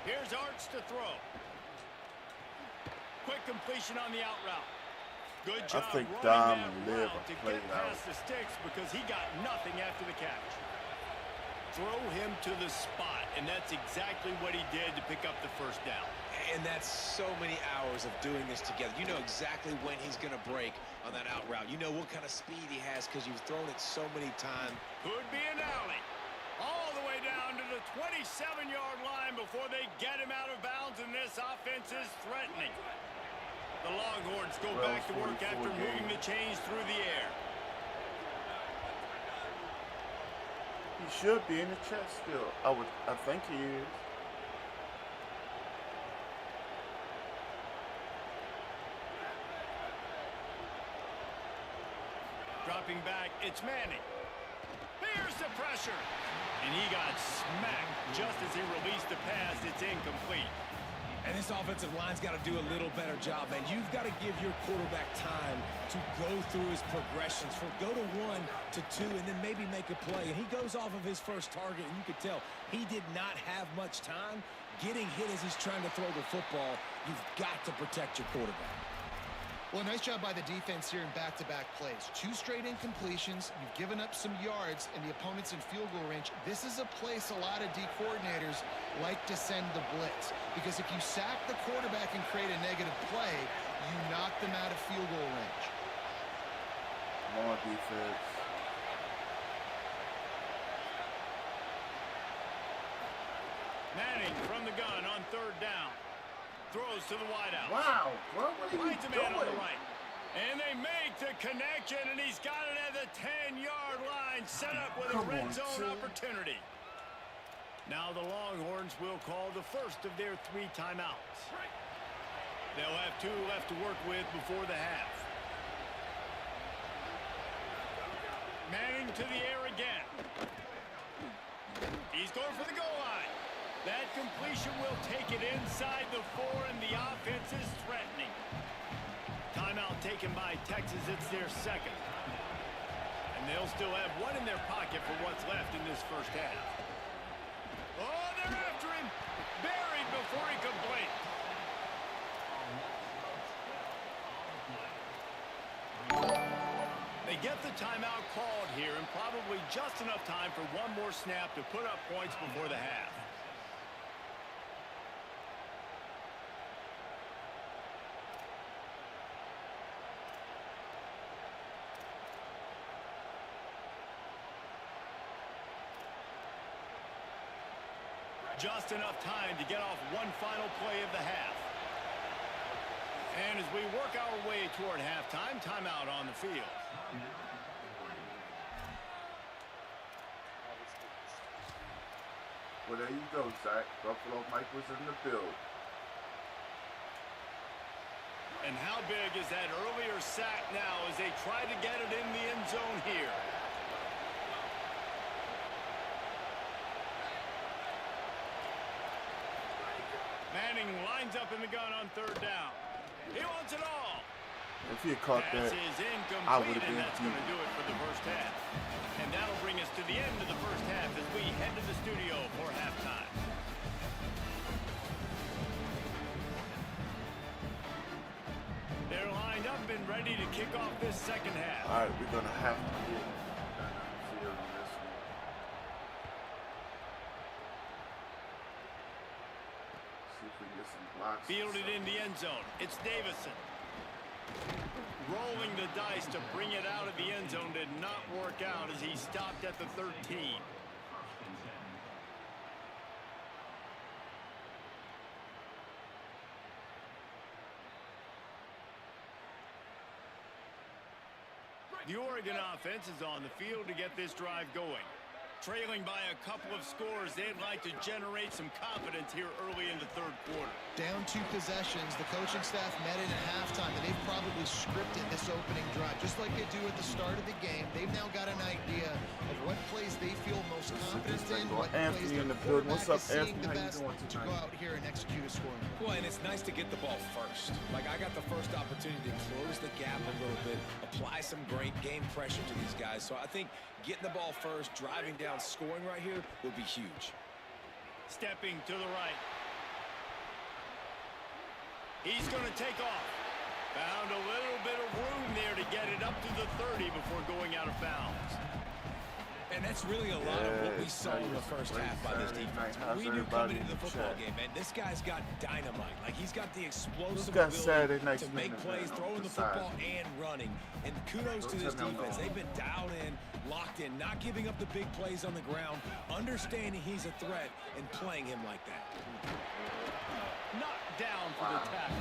C: Here's Arts to throw. Quick completion on the out route. Good job
B: I think
C: running
B: Dom
C: that
B: and Liv
C: route to
B: played
C: get
B: out.
C: past the sticks because he got nothing after the catch. Throw him to the spot, and that's exactly what he did to pick up the first down.
H: And that's so many hours of doing this together. You know exactly when he's going to break on that out route. You know what kind of speed he has because you've thrown it so many times.
C: Could be an alley. All the way down to the 27-yard line before they get him out of bounds, and this offense is threatening. The Longhorns go back to work after moving the chains through the air.
B: He should be in the check still. I think he is.
C: Dropping back, it's Manning. Here's the pressure. And he got smacked just as he released the pass. It's incomplete.
H: And this offensive line's got to do a little better job, man. You've got to give your quarterback time to go through his progressions, from go to 1 to 2, and then maybe make a play. And he goes off of his first target, and you could tell he did not have much time getting hit as he's trying to throw the football. You've got to protect your quarterback.
G: Well, nice job by the defense here in back-to-back plays. 2 straight incompletions. You've given up some yards, and the opponent's in field goal range. This is a place a lot of D coordinators like to send the blitz, because if you sack the quarterback and create a negative play, you knock them out of field goal range.
B: Come on, defense.
C: Manning from the gun on 3rd down. Throws to the wideout.
B: Wow, bro, what are you
C: Finds a man on the
B: doing?
C: right. And they make the connection, and he's got it at the 10-yard line, set up with a red zone opportunity. Now the Longhorns will call the first of their 3 timeouts. They'll have 2 left to work with before the half. Manning to the air again. He's going for the goal line. That completion will take it inside the 4, and the offense is threatening. Timeout taken by Texas. It's their 2nd. And they'll still have 1 in their pocket for what's left in this first half. Oh, they're after him. Buried before he could blink. They get the timeout called here, and probably just enough time for 1 more snap to put up points before the half. Just enough time to get off 1 final play of the half. And as we work our way toward halftime, timeout on the field.
B: Well, there you go, Zach. Buffalo Mike was in the build.
C: And how big is that earlier sack now as they try to get it in the end zone here? Manning lines up in the gun on 3rd down. He wants it all.
B: If he had caught
C: Pass
B: that,
C: is incomplete,
B: I would have
C: and
B: been
C: that's going to do it for the first half. And that'll bring us to the end of the first half as we head to the studio for halftime. They're lined up and ready to kick off this second half.
B: all right, we're going to have to get on the field on this one. See if we can get some blocks.
C: Fielded in the end zone. It's Davison. Rolling the dice to bring it out of the end zone did not work out as he stopped at the 13. The Oregon offense is on the field to get this drive going. Trailing by a couple of scores, they'd like to generate some confidence here early in the 3rd quarter.
G: Down 2 possessions, the coaching staff met in at halftime, and they've probably scripted this opening drive. Just like they do at the start of the game, they've now got an idea of what plays they feel most confident in, what plays
B: Anthony in
G: the
B: the building.
G: quarterback
B: What's up,
G: is seeing
B: Anthony?
G: the
B: How you
G: best
B: doing
G: to
B: tonight?
G: go out here and execute a scoring.
F: Well, and it's nice to get the ball first. Like, I got the first opportunity to close the gap a little bit, apply some great game pressure to these guys. So I think getting the ball first, driving down, scoring right here would be huge.
C: Stepping to the right. He's going to take off. Found a little bit of room there to get it up to the 30 before going out of bounds.
F: And that's really a lot of what we saw in the first half by this defense. We knew coming into the football game, man, this guy's got dynamite. Like, he's got the explosive ability to make plays, throwing the football and running. And kudos to this defense. They've been dialed in, locked in, not giving up the big plays on the ground, understanding he's a threat, and playing him like that.
C: Knocked down for the tackle.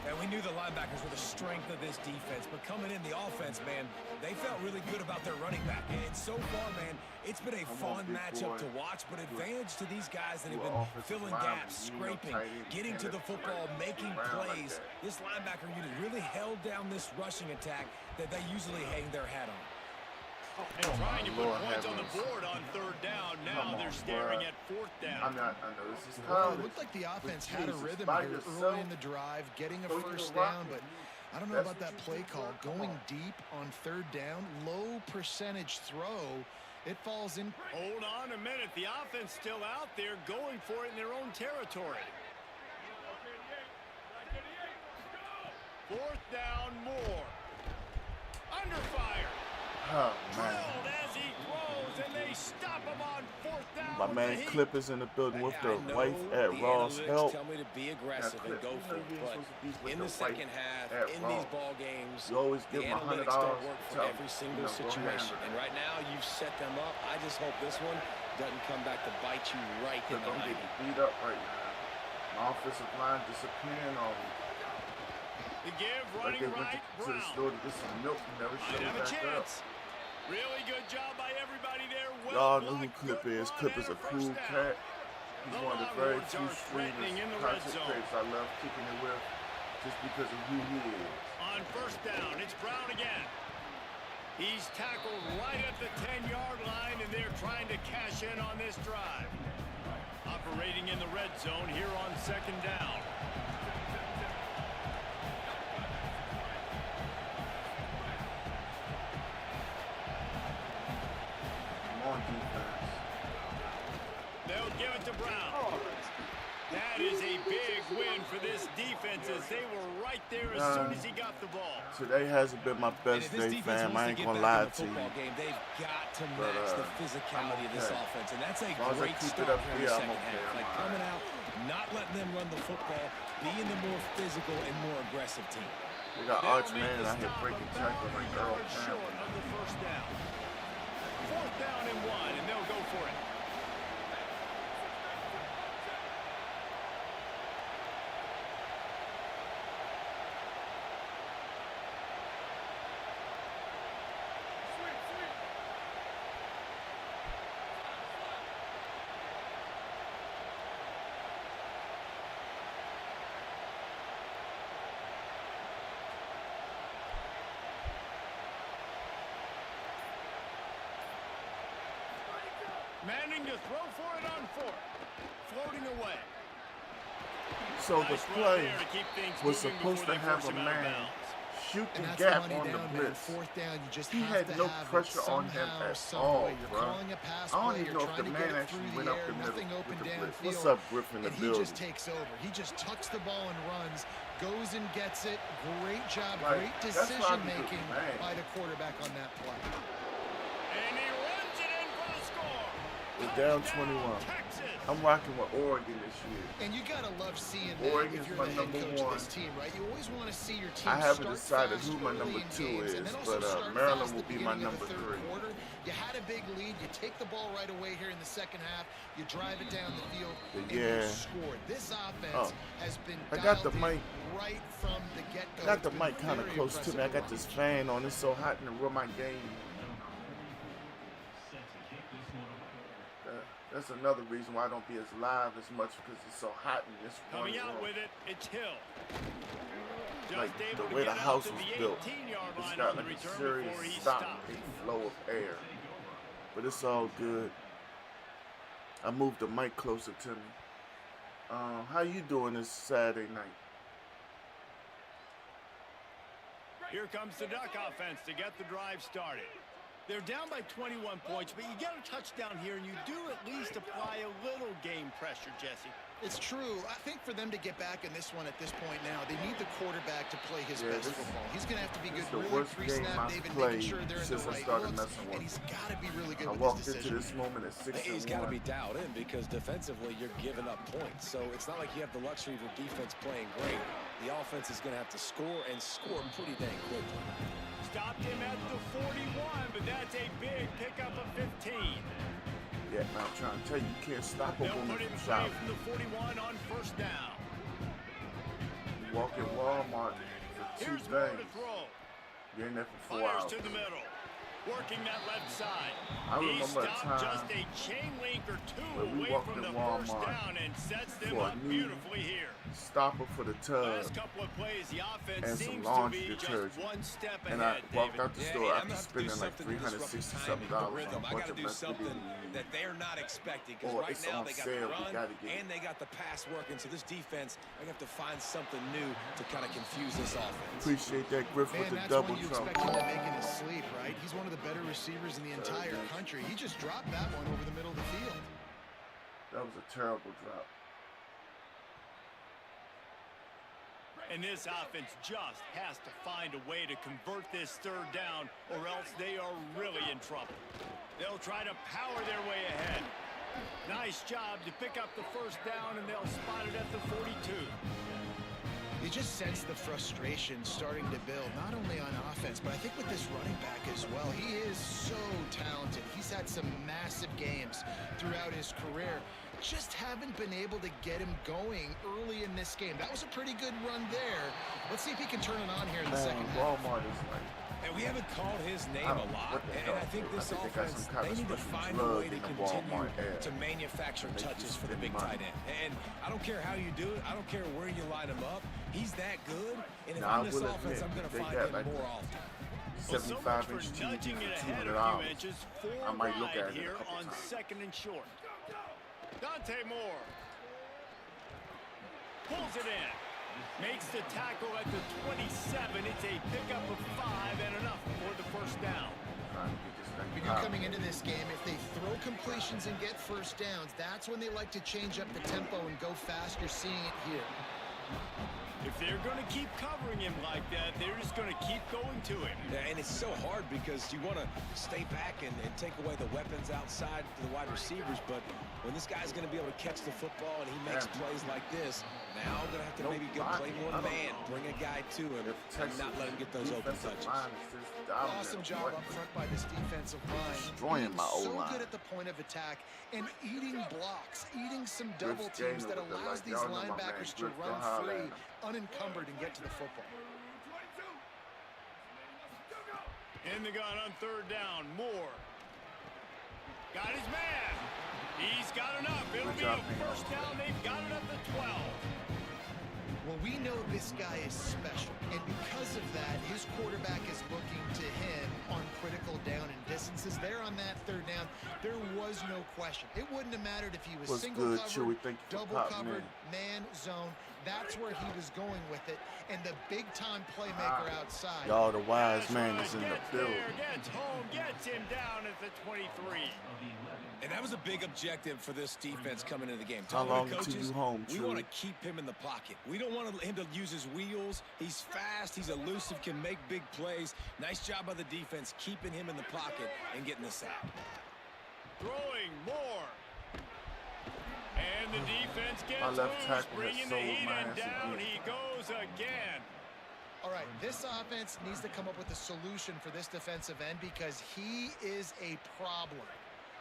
F: And we knew the linebackers were the strength of this defense, but coming in the offense, man, they felt really good about their running back. And so far, man, it's been a fun matchup to watch, but advantage to these guys that have been filling gaps, scraping, getting to the football, making plays. This linebacker unit really held down this rushing attack that they usually hang their hat on.
C: And trying to put points on the board on 3rd down. Now they're staring at 4th down.
B: I know this is
G: Well, it looked like the offense had a rhythm here early in the drive, getting a first down, but I don't know about that play call. Going deep on 3rd down, low percentage throw, it falls in.
C: Hold on a minute. The offense still out there going for it in their own territory. Fourth down, more. Under fire.
B: Oh, man.
C: Drilled as he throws, and they stop him on fourth down.
B: My man Clip is in the building with the wife at Raw's help.
F: Tell me to be aggressive and go for it. But in the second half, in these ball games,
B: you always give
F: the
B: them
F: analytics
B: $100
F: don't work for every single situation. And right now, you've set them up. I just hope this one doesn't come back to bite you right in the
B: I'm
F: eye.
B: getting beat up right now. My offensive line disappearing on me.
C: The give,
B: Like
C: running
B: they went
C: right,
B: to the
C: Brown.
B: store to get some milk and never
C: Might
B: showed
C: have a
B: back up.
C: chance. Really good job by everybody there. Well
B: Y'all know who
C: blocked,
B: Clip
C: good
B: is.
C: run,
B: Clip
C: and
B: is a
C: first
B: cool
C: down.
B: cat. He's
C: The
B: one of the very
C: Longhorns
B: few
C: are threatening in the
B: streamers,
C: red
B: content
C: zone.
B: creators I love kicking it with just because of who he is.
C: On first down, it's Brown again. He's tackled right at the 10-yard line, and they're trying to cash in on this drive. Operating in the red zone here on second down.
B: Come on, defense.
C: They'll give it to Brown. That is a big win for this defense as they were right there as soon as he got the ball.
B: Today hasn't been my best day, fam. I ain't gonna lie to you.
F: They've got to match the physicality of this offense, and that's a
B: As long as I
F: great
B: keep it
F: start
B: up
F: here in
B: here,
F: the
B: I'm
F: second
B: okay.
F: half. Like coming out, not letting them run the football, being the more physical and more aggressive team.
B: We got
C: They'll
B: Arch
C: make
B: Man
C: the
B: out here
C: stop
B: breaking
C: about
B: tackles like
C: 3
B: Earl
C: yards short
B: Campbell.
C: of the first down. Fourth down and 1, and they'll go for it. Manning to throw for it on fourth. Floating away.
B: So the
C: Nice run
B: play
C: there to keep things
B: was
C: moving
B: supposed
C: before
B: to
C: they
B: have
C: force
B: a
C: him out of
B: man
C: bounds.
B: shoot the
G: And that's
B: gap
G: money
B: on the
G: down, man.
B: blitz.
G: Fourth down, you just
B: He
G: have
B: had
G: to
B: no
G: have
B: pressure
G: it
B: on him
G: somehow,
B: at
G: some
B: all,
G: way. You're
B: bro.
G: calling a pass
B: I don't
G: play,
B: even
G: you're
B: know if
G: trying
B: the
G: to
B: man
G: get it
B: actually
G: through
B: went
G: the
B: up
G: air,
B: the middle
G: nothing
B: with
G: open
B: the blitz.
G: downfield.
B: What's up, Griffin, in the
G: And he
B: building?
G: just takes over. He just tucks the ball and runs, goes and gets it. Great job,
B: Like,
G: great
B: that's why I
G: decision
B: be
G: making
B: mad.
G: by the quarterback on that play.
C: And he runs it in for the score.
B: We're down
C: Touchdown,
B: 21.
C: Texas.
B: I'm rocking with Oregon this year.
G: And you gotta love seeing that
B: Oregon's
G: if you're
B: my
G: the head
B: number
G: coach
B: one.
G: of this team, right? You always want to see your team
B: I haven't
G: start
B: decided
G: fast
B: who my
G: early
B: number
G: in
B: 2
G: games,
B: is,
G: and then also
B: but
G: start
B: Maryland
G: fast
B: will
G: at the
B: be my
G: beginning of
B: number
G: the third
B: 3.
G: quarter. You had a big lead. You take the ball right away here in the second half. You drive it down the field, and
B: Yeah.
G: you score. This offense has been
B: I got the
G: dialed in
B: mic.
G: right from the get-go.
B: I got
G: It's
B: the
G: been
B: mic kind of
G: very
B: close to me. I
G: impressive
B: got
G: to
B: this
G: watch.
B: fan on. It's so hot in the room. My game. That's another reason why I don't be as live as much because it's so hot in this one
C: Coming out
B: room.
C: with it, it's Hill. Just
B: Like
C: able
B: the
C: to
B: way
C: get
B: the
C: out
B: house
C: to
B: was
C: the
B: built.
C: 18-yard
B: It's
C: line
B: got
C: on the
B: like a
C: return
B: serious
C: before he
B: stop
C: stopped.
B: and flow of air. But it's all good. I moved the mic closer to me. How you doing this Saturday night?
C: Here comes the Duck offense to get the drive started. They're down by 21 points, but you get a touchdown here, and you do at least apply a little game pressure, Jesse.
G: It's true. I think for them to get back in this one at this point now, they need the quarterback to play his best football. He's going to have to be good,
B: It's the
G: really
B: worst game
G: pre-snap,
B: I've
G: David,
B: played
G: making sure they're in
B: since
G: the
B: I
G: right
B: started
G: looks,
B: messing with
G: and he's got to be really good
B: I
G: with
B: walked
G: his
B: into
G: decision.
B: this moment at 6-1.
F: He's got to be dialed in because defensively you're giving up points. So it's not like you have the luxury of your defense playing great. The offense is going to have to score and score pretty dang quickly.
C: Stopped him at the 41, but that's a big pickup of 15.
B: Yeah, man, I'm trying to tell you, you can't stop a
C: They'll
B: woman
C: put him
B: from
C: free
B: shouting.
C: from the 41 on first down.
B: You walk in Walmart for 2
C: Here's more to
B: things.
C: throw.
B: You're in there for 4
C: Fires
B: hours.
C: to the middle. Working that left side.
B: I
C: He
B: remember a
C: stopped just
B: time
C: a chain link or two
B: when we
C: away
B: walked
C: from
B: in
C: the first
B: Walmart
C: down and sets them
B: for a
C: up
B: new
C: beautifully here.
B: stopper for the tub
C: Last couple of plays, the offense
B: and some
C: seems
B: laundry
C: to be
B: detergent.
C: just one step
B: And
C: ahead,
B: I walked
C: David.
B: out the store
F: I'm
B: after
F: gonna have to do
B: spending like
F: something to disrupt the
B: $360
F: timing, the
B: on
F: rhythm.
B: a
F: I
B: bunch
F: got to
B: of
F: do something
B: masculinity.
F: that they're not expecting because
B: Or
F: right
B: it's
F: now
B: on
F: they got
B: sale,
F: the
B: we
F: run
B: gotta get
F: and
B: it.
F: they got the pass working. So this defense, I have to find something new to kind of confuse this offense.
B: Appreciate that Griff with
G: Man,
B: the
G: that's
B: double
G: when you
B: trump.
G: expect him to make in his sleep, right? He's one of the better receivers in the entire country. He just dropped that one over the middle of the field.
B: That was a terrible drop.
C: And this offense just has to find a way to convert this third down, or else they are really in trouble. They'll try to power their way ahead. Nice job to pick up the first down, and they'll spot it at the 42.
G: You just sense the frustration starting to build, not only on offense, but I think with this running back as well. He is so talented. He's had some massive games throughout his career. Just haven't been able to get him going early in this game. That was a pretty good run there. Let's see if he can turn it on here in the second half.
B: Walmart is like...
H: And we haven't called his name a lot, and I think this offense, they need to find a way to continue to manufacture touches for the big tight end. And I don't care how you do it. I don't care where you line him up. He's that good, and if I'm this offense, I'm going to find him more often.
B: 75-inch
C: nudging it ahead a few inches.
B: I might look at it
C: here
B: a couple
C: on
B: times.
C: second and short. Dante Moore pulls it in. Makes the tackle at the 27. It's a pickup of 5 and enough for the first down.
G: When you're coming into this game, if they throw completions and get first downs, that's when they like to change up the tempo and go fast. You're seeing it here.
C: If they're going to keep covering him like that, they're just going to keep going to him.
H: Yeah, and it's so hard because you want to stay back and take away the weapons outside to the wide receivers, but when this guy's going to be able to catch the football and he makes plays like this, now they're going to have to maybe go play one man, bring a guy to him, and not let him get those open touches.
G: Awesome job up front by this defensive line.
B: Destroying my
G: so
B: O-line.
G: good at the point of attack and eating blocks, eating some double teams that allows these linebackers to run free, unencumbered, and get to the football.
C: In the gun on third down, Moore. Got his man. He's got enough. It'll be a first down. They've got it at the 12.
G: Well, we know this guy is special, and because of that, his quarterback is looking to him on critical down and distances. There on that third down, there was no question. It wouldn't have mattered if he was single covered, double covered, man, zone. That's where he was going with it, and the big-time playmaker outside.
B: Y'all, the wise man is in the building.
C: Gets home, gets him down at the 23.
H: And that was a big objective for this defense coming into the game.
B: How long until you home,
H: we want to keep him in the pocket. We don't want him to use his wheels. He's fast, he's elusive, can make big plays. Nice job by the defense keeping him in the pocket and getting the sack.
C: Throwing more. And the defense gets
B: My left
C: loose,
B: tackle
C: bringing
B: has
C: the
B: sold
C: heat,
B: my
C: and
B: ass
C: down
B: again.
C: he goes again.
G: All right, this offense needs to come up with a solution for this defensive end because he is a problem.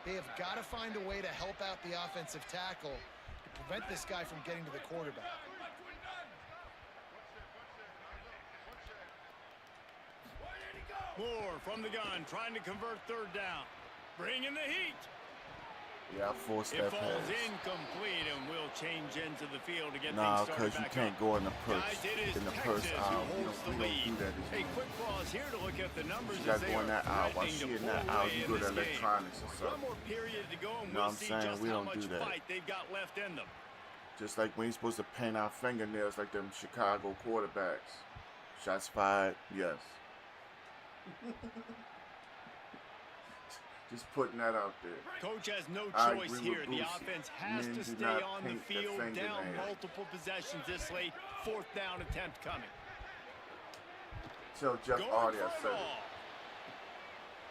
G: They have got to find a way to help out the offensive tackle to prevent this guy from getting to the quarterback.
C: Moore from the gun, trying to convert third down. Bringing the heat.
B: Yeah, I forced
C: It
B: that
C: falls
B: pass.
C: incomplete, and we'll change into the field to get
B: Nah,
C: things started
B: because you
C: back
B: can't
C: up.
B: go in the purse.
C: Guys, it is
B: In the
C: Texas
B: purse
C: who
B: aisle.
C: holds the
B: We
C: lead.
B: don't do that.
C: A quick pause here to look at the numbers
B: You
C: as
B: gotta
C: they
B: go in
C: are
B: that aisle. While
C: threatening
B: she
C: to
B: in that
C: pull
B: aisle,
C: away
B: you
C: in
B: go to
C: this game.
B: electronics or
C: One
B: something.
C: more period to go, and
B: Know
C: we'll
B: what I'm
C: see
B: saying?
C: just
B: We
C: how
B: don't
C: much
B: do that.
C: fight they've got left in them.
B: Just like when you're supposed to paint our fingernails like them Chicago quarterbacks. Shots fired, yes. Just putting that out there.
C: Coach has no
B: I
C: choice
B: agree
C: here.
B: with
C: The
B: Boosie.
C: offense has
B: Men
C: to
B: do
C: stay
B: not
C: on the
B: paint their
C: field, down
B: fingernails.
C: multiple possessions this late. Fourth down attempt coming.
B: Tell Jeff
C: Going
B: Hardy
C: for
B: I
C: it
B: said it.
C: all.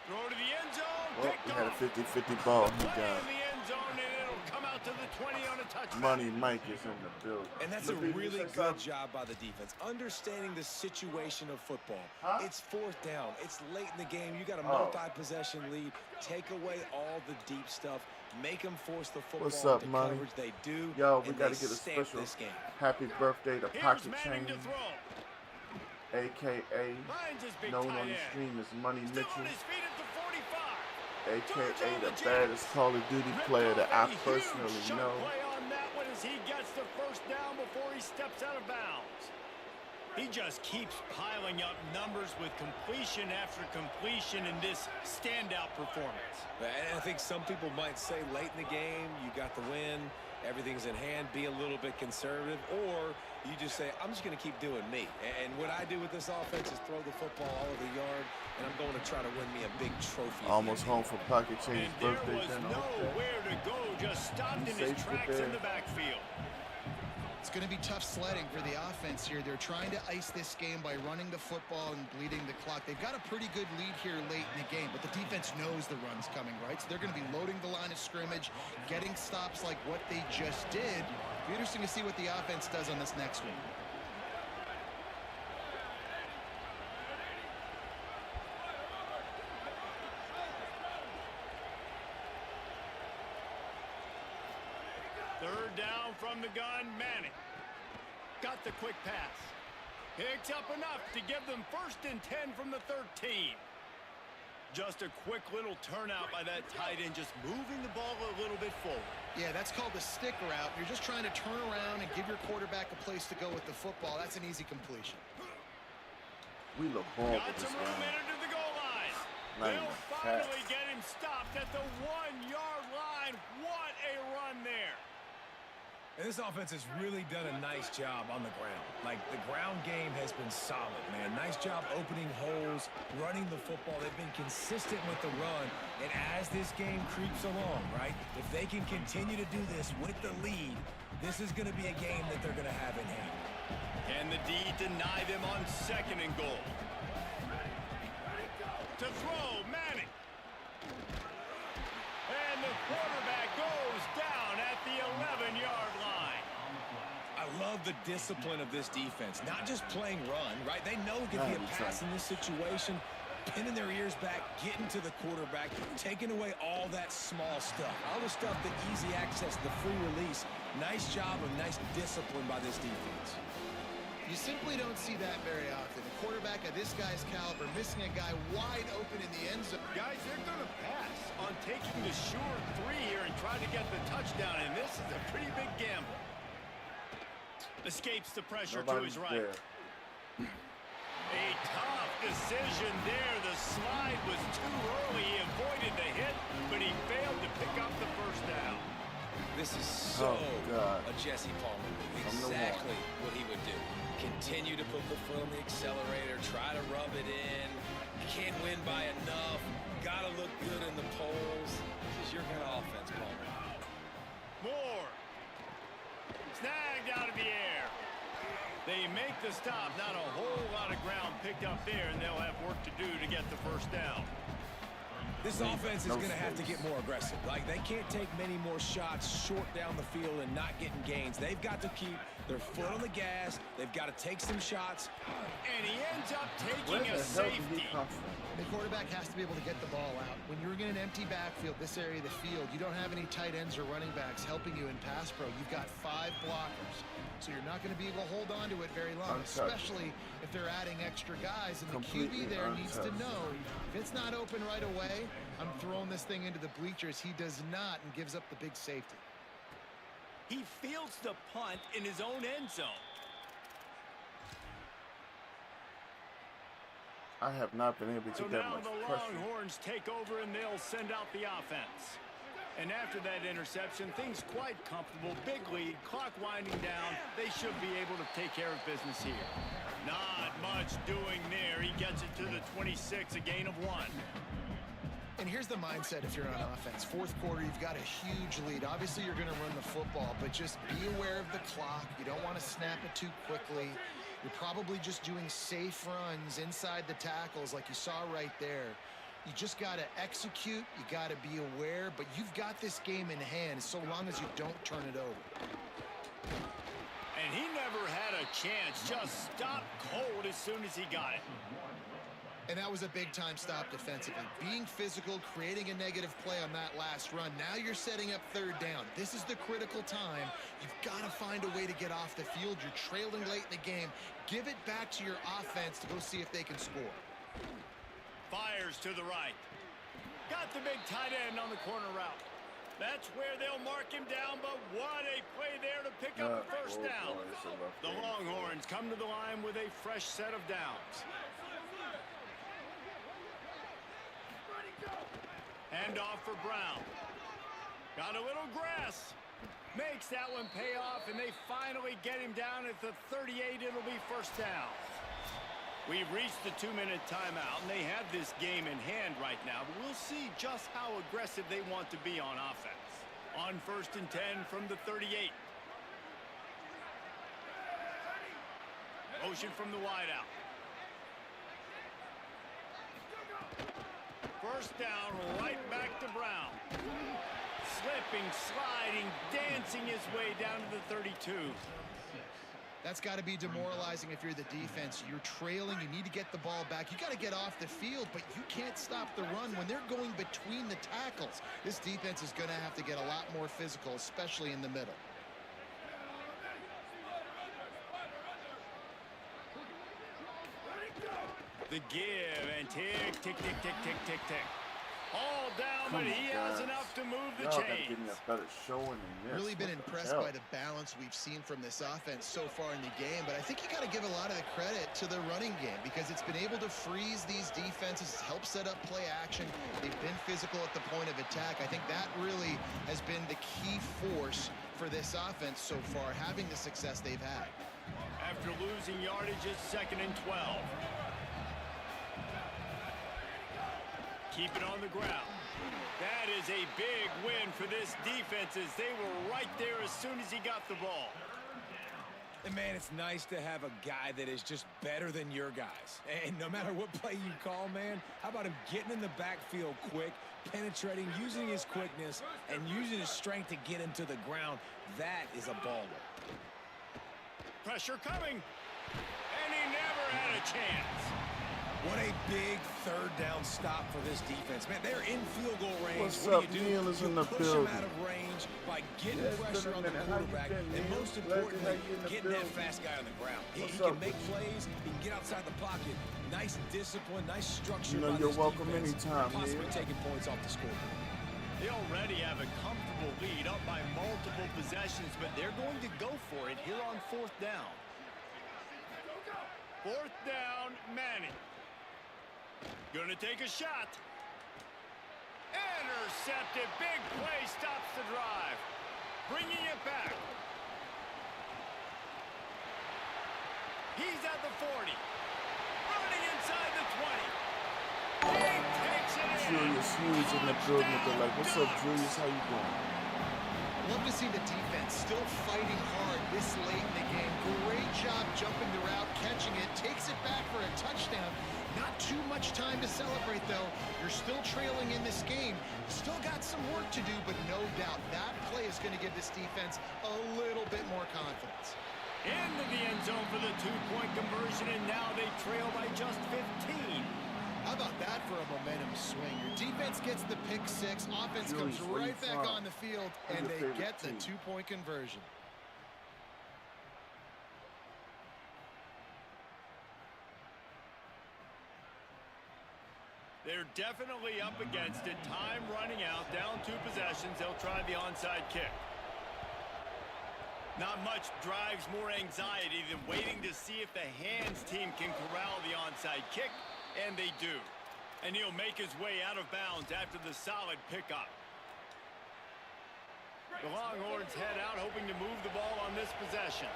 C: Throw to the end zone.
B: Well,
C: Picked
B: we had a
C: off.
B: 50-50 ball. He
C: Play
B: got
C: in the end zone, and it'll come out to the 20 on a touchdown.
B: Money. Mike is in the building.
H: And that's a
B: Look,
H: really
B: you say
H: good
B: something?
H: job by the defense. Understanding the situation of football.
B: Huh?
H: It's fourth down. It's late in the game. You got a
B: Oh.
H: multi-possession lead. Take away all the deep stuff. Make them force the football
B: What's up,
H: into
B: money?
H: coverage. They do.
B: Yo, we
H: and
B: gotta
H: they
B: get a
H: stamp
B: special
H: this game.
B: happy birthday to
C: Here's
B: Pocket
C: Manning
B: Chain,
C: to throw.
B: a.k.a.
C: Finds his big
B: known
C: tight
B: on the
C: end.
B: stream as Money
C: Still
B: Mitchell,
C: on his feet at the 45.
B: a.k.a. the baddest Call of Duty player that I personally know.
C: Play on that one as he gets the first down before he steps out of bounds. He just keeps piling up numbers with completion after completion in this standout performance.
H: And I think some people might say late in the game, you got the win, everything's in hand, be a little bit conservative, or you just say, I'm just going to keep doing me. And what I do with this offense is throw the football all over the yard, and I'm going to try to win me a big trophy.
B: Almost home for Pocket Chain's
C: And there
B: birthday
C: was
B: dinner.
C: nowhere to go, just stopped in his
B: safe
C: tracks
B: there.
C: in the backfield.
G: It's going to be tough sledding for the offense here. They're trying to ice this game by running the football and bleeding the clock. They've got a pretty good lead here late in the game, but the defense knows the run's coming, right? So they're going to be loading the line of scrimmage, getting stops like what they just did. It'll be interesting to see what the offense does on this next one.
C: Third down from the gun, Manning. Got the quick pass. Picks up enough to give them 1st and 10 from the 13. Just a quick little turnout by that tight end, just moving the ball a little bit forward.
G: Yeah, that's called the stick route. You're just trying to turn around and give your quarterback a place to go with the football. That's an easy completion.
B: We look horrible
C: Got
B: this
C: some room
B: game.
C: into the goal line.
B: Not
C: They'll
B: even
C: finally
B: pass.
C: get him stopped at the 1-yard line. What a run there.
H: And this offense has really done a nice job on the ground. Like, the ground game has been solid, man. Nice job opening holes, running the football. They've been consistent with the run. And as this game creeps along, right, if they can continue to do this with the lead, this is going to be a game that they're going to have in hand.
C: Can the D deny them on 2nd and goal? To throw, Manning. And the quarterback goes down at the 11-yard line.
H: I love the discipline of this defense. Not just playing run, right? They know it could be a pass in this situation, pinning their ears back, getting to the quarterback, taking away all that small stuff. All the stuff, the easy access, the free release. Nice job of nice discipline by this defense.
G: You simply don't see that very often. A quarterback of this guy's caliber missing a guy wide open in the end zone.
C: Guys, they're going to pass on taking the sure 3 here and try to get the touchdown, and this is a pretty big gamble. Escapes the pressure to his right.
B: There.
C: A tough decision there. The slide was too early. He avoided the hit, but he failed to pick up the 1st down.
F: This is so
B: God.
F: a Jesse Palmer move. Exactly what he would do. Continue to put the foot on the accelerator, try to rub it in. Can't win by enough. Got to look good in the polls. This is your kind of offense, Palmer.
C: Moore. Snagged out of the air. They make the stop. Not a whole lot of ground picked up there, and they'll have work to do to get the 1st down.
H: This offense is going to have to get more aggressive. Like, they can't take many more shots short down the field and not getting gains. They've got to keep their foot on the gas. They've got to take some shots.
C: And he ends up
B: Where
C: taking
B: the
C: a
B: hell did
C: safety.
B: he come from?
G: The quarterback has to be able to get the ball out. When you're in an empty backfield, this area of the field, you don't have any tight ends or running backs helping you in pass pro. You've got 5 blockers. So you're not going to be able to hold on to it very long, especially if they're adding extra guys. And the QB there needs to know, if it's not open right away, I'm throwing this thing into the bleachers. He does not and gives up the big safety.
C: He fields the punt in his own end zone.
B: I have not been able to
C: So
B: get that
C: now
B: much
C: the
B: pressure.
C: Longhorns take over and they'll send out the offense. And after that interception, things quite comfortable. Big lead, clock winding down. They should be able to take care of business here. Not much doing there. He gets it to the 26, a gain of 1.
G: And here's the mindset if you're on offense. 4th quarter, you've got a huge lead. Obviously, you're going to run the football, but just be aware of the clock. You don't want to snap it too quickly. You're probably just doing safe runs inside the tackles like you saw right there. You just got to execute. You got to be aware, but you've got this game in hand so long as you don't turn it over.
C: And he never had a chance. Just stopped cold as soon as he got it.
G: And that was a big-time stop defensively. Being physical, creating a negative play on that last run. Now you're setting up 3rd down. This is the critical time. You've got to find a way to get off the field. You're trailing late in the game. Give it back to your offense to go see if they can score.
C: Fires to the right. Got the big tight end on the corner route. That's where they'll mark him down, but what a play there to pick up the 1st down. The Longhorns come to the line with a fresh set of downs. Handoff for Brown. Got a little grass. Makes that one pay off, and they finally get him down at the 38. It'll be 1st down. We've reached the 2-minute timeout, and they have this game in hand right now, but we'll see just how aggressive they want to be on offense. On 1st and 10 from the 38. Motion from the wideout. First down, right back to Brown. Slipping, sliding, dancing his way down to the 32.
G: That's got to be demoralizing if you're the defense. You're trailing. You need to get the ball back. You got to get off the field, but you can't stop the run when they're going between the tackles. This defense is going to have to get a lot more physical, especially in the middle.
C: The give and tick, tick, tick, tick, tick, tick, tick. All down, but he has enough to move the chains.
B: Better showing than this.
G: Really been impressed by the balance we've seen from this offense so far in the game, but I think you got to give a lot of the credit to the running game because it's been able to freeze these defenses, help set up play action. They've been physical at the point of attack. I think that really has been the key force for this offense so far, having the success they've had.
C: After losing yardage, it's 2nd and 12. Keep it on the ground. That is a big win for this defense as they were right there as soon as he got the ball.
H: And, man, it's nice to have a guy that is just better than your guys. And no matter what play you call, man, how about him getting in the backfield quick, penetrating, using his quickness, and using his strength to get him to the ground? That is a baller.
C: Pressure coming. And he never had a chance.
H: What a big third down stop for this defense. Man, they're in field goal range.
B: What's
H: what
B: up,
H: do?
B: Neil is in the
H: push
B: building.
H: them out of range by getting pressure on the quarterback, and most importantly, getting that fast guy on the ground. He can make plays. He can get outside the pocket. Nice discipline, nice structure.
B: You know,
H: by
B: you're
H: this
B: welcome
H: defense,
B: anytime,
H: possibly
B: Neil.
H: taking points off the scoreboard.
C: They already have a comfortable lead, up by multiple possessions, but they're going to go for it here on 4th down. 4th down, Manning. Gonna take a shot. Intercepted. Big play stops the drive. Bringing it back. He's at the 40. Running inside the 20. He takes it in.
B: Julius Hughes in the building. They're like, what's up, Julius? How you doing?
G: Love to see the defense still fighting hard this late in the game. Great job jumping the route, catching it, takes it back for a touchdown. Not too much time to celebrate, though. You're still trailing in this game. Still got some work to do, but no doubt that play is going to give this defense a little bit more confidence.
C: Into the end zone for the 2-point conversion, and now they trail by just 15.
G: How about that for a momentum swing? Your defense gets the pick six, offense comes right back on the field, and they get the 2-point conversion.
C: They're definitely up against it. Time running out, down 2 possessions. They'll try the onside kick. Not much drives more anxiety than waiting to see if the hands team can corral the onside kick, and they do. And he'll make his way out of bounds after the solid pickup. The Longhorns head out, hoping to move the ball on this possession.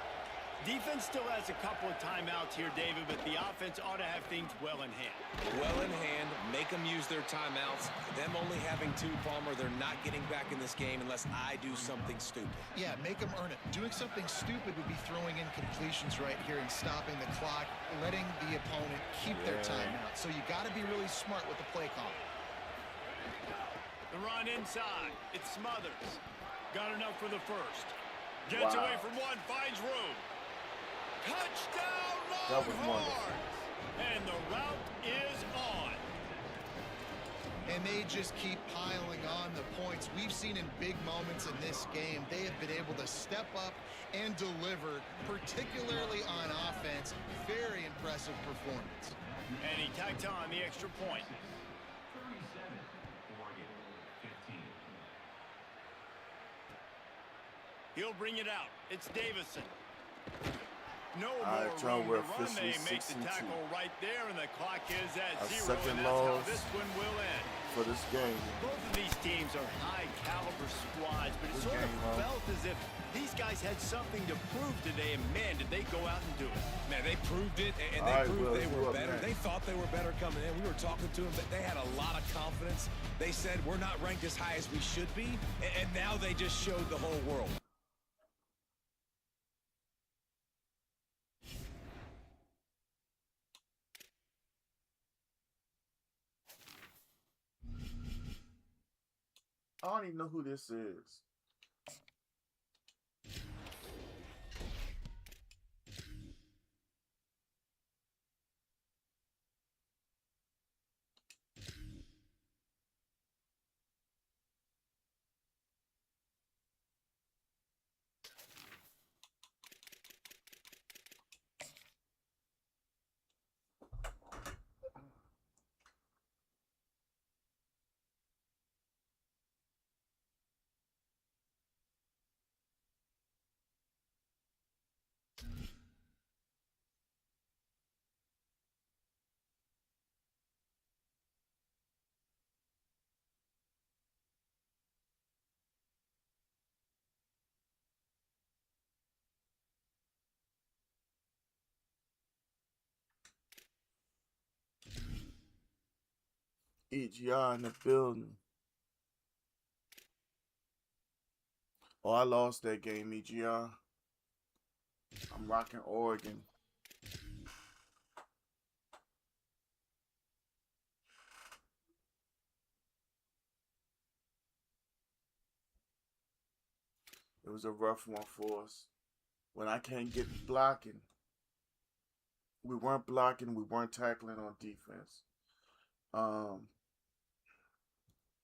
C: Defense still has a couple of timeouts here, David, but the offense ought to have things well in hand.
H: Well in hand, make them use their timeouts. Them only having 2, Palmer, they're not getting back in this game unless I do something stupid.
G: Yeah, make them earn it. Doing something stupid would be throwing in completions right here and stopping the clock, letting the opponent keep their timeout. So you got to be really smart with the play call.
C: The run inside. It's Smothers. Got enough for the first. Gets away from one, finds room. Touchdown, Longhorns! And the route is on.
G: And they just keep piling on the points. We've seen in big moments in this game, they have been able to step up and deliver, particularly on offense. Very impressive performance.
C: And he tacked on the extra point. He'll bring it out. It's Davison. No more room to run. They make the tackle right there, and the clock is at 0, and that's how this one will end.
B: For this game.
C: Both of these teams are high-caliber squads, but it sort of felt as if these guys had something to prove today, and man, did they go out and do it.
H: Man, they proved it, and they proved they were better. They thought they were better coming in. We were talking to them, but they had a lot of confidence. They said, we're not ranked as high as we should be, and now they just showed the whole world.
B: I don't even know who this is. EGR in the building. Oh, I lost that game, EGR. I'm rocking Oregon. It was a rough one for us. When I can't get blocking. We weren't blocking. We weren't tackling on defense.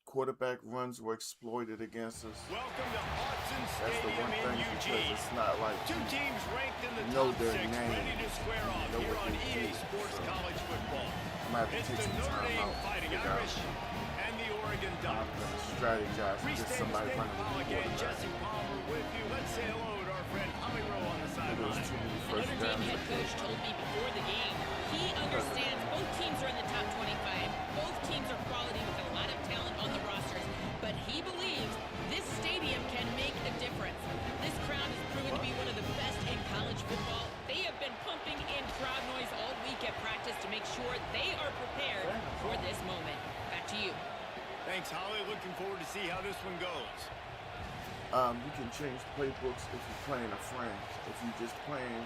B: Quarterback runs were exploited against us.
C: Welcome to Autzen
B: That's the
C: Stadium
B: one
C: in
B: thing, because
C: Eugene.
B: it's not like
C: Two teams ranked in the
B: know
C: top
B: their
C: 6,
B: name.
C: ready to square off
B: Know
C: here
B: what
C: on
B: they
C: EA
B: do,
C: Sports
B: so
C: College Football.
B: I'm gonna have to
C: It's
B: take
C: the
B: some
C: Notre
B: time
C: Dame
B: out.
C: Fighting
B: Figure out.
C: Irish and the Oregon
B: I'm
C: Ducks.
B: gonna strategize and
C: Free
B: get
C: State
B: somebody
C: State
B: running
C: Pollock
B: with the
C: and Jesse
B: quarterback.
C: Palmer with you. Let's say hello to our friend Holly Rowe on the
B: There's
C: sideline.
B: too many
D: The
B: first
D: Notre Dame
B: downs.
D: head coach told me before the game he understands both teams are in the top 25. Both teams are quality with a lot of talent on the rosters, but he believes this stadium can make a difference. This crowd has proven to be one of the best in college football. They have been pumping in crowd noise all week at practice to make sure they are prepared for this moment. Back to you.
C: Thanks, Holly. Looking forward to see how this one goes.
B: You can change playbooks if you're playing a friend. If you're just playing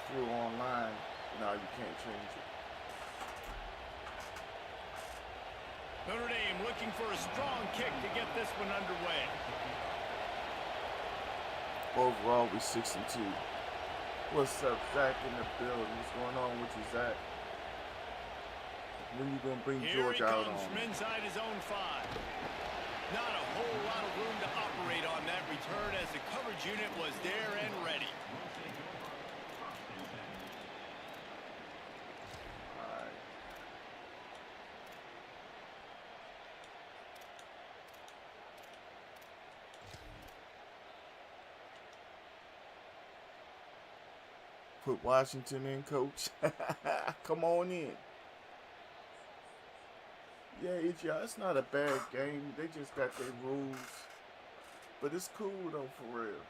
B: through online, no, you can't change it.
C: Notre Dame looking for a strong kick to get this one underway.
B: Overall, we're 6-2. What's up, Zach in the building? What's going on with you, Zach? When you gonna bring
C: Here
B: George
C: he
B: out
C: comes
B: on
C: from
B: me?
C: inside his own 5. Not a whole lot of room to operate on that return as the coverage unit was there and ready.
B: All right. Put Washington in, coach. Come on in. Yeah, it's not a bad game. They just got their rules. But it's cool, though, for real.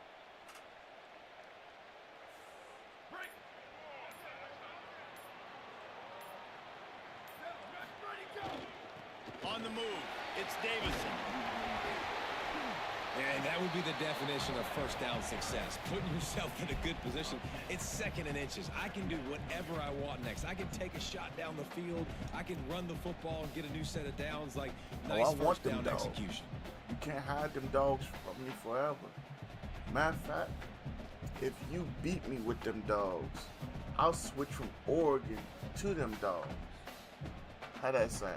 C: On the move, it's Davison.
F: And that would be the definition of first down success. Putting yourself in a good position. It's second and inches. I can do whatever I want next. I can take a shot down the field. I can run the football and get a new set of downs. Like, nice first down execution.
B: You can't hide them dogs from me forever. Matter of fact, if you beat me with them dogs, I'll switch from Oregon to them dogs. How that sound?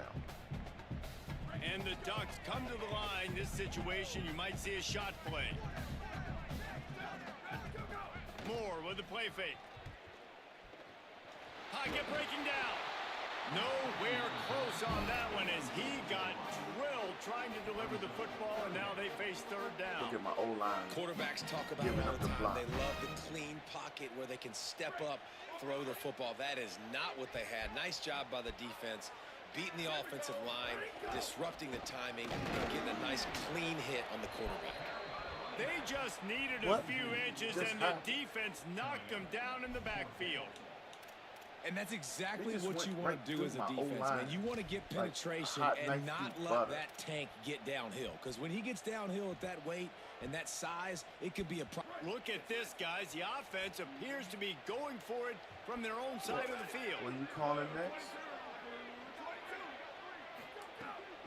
C: And the Ducks come to the line. This situation, you might see a shot play. Moore with the play fake. Pocket breaking down. Nowhere close on that one as he got drilled trying to deliver the football, and now they face third down.
B: Look at my O-line.
F: Quarterbacks talk about it
B: Giving
F: all
B: up
F: the
B: the
F: time.
B: block.
F: They love the clean pocket where they can step up, throw the football. That is not what they had. Nice job by the defense, beating the offensive line, disrupting the timing, and getting a nice clean hit on the quarterback.
C: They just needed
B: What
C: a few inches,
B: just
C: and the
B: happened?
C: defense knocked them down in the backfield.
F: And that's exactly
B: They just
F: what you
B: went
F: want
B: right
F: to do
B: through
F: as a
B: my
F: defense,
B: O-line.
F: man. You want to get
B: Like
F: penetration
B: hot
F: and
B: knife
F: not
B: through
F: let
B: butter.
F: that tank get downhill. Because when he gets downhill at that weight and that size, it could be a problem.
C: Look at this, guys. The offense appears to be going for it from their own side of the field.
B: What are you calling next?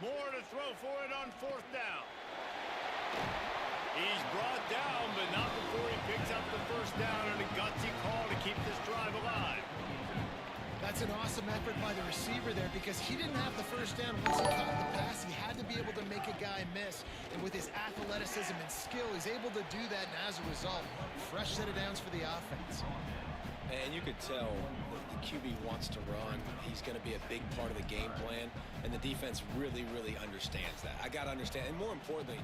C: More to throw for it on fourth down. He's brought down, but not before he picks up the first down and a gutsy call to keep this drive alive.
G: That's an awesome effort by the receiver there because he didn't have the first down once he caught the pass. He had to be able to make a guy miss. And with his athleticism and skill, he's able to do that. And as a result, fresh set of downs for the offense.
F: And you could tell the QB wants to run. He's going to be a big part of the game plan. And the defense really, really understands that. I got to understand. And more importantly,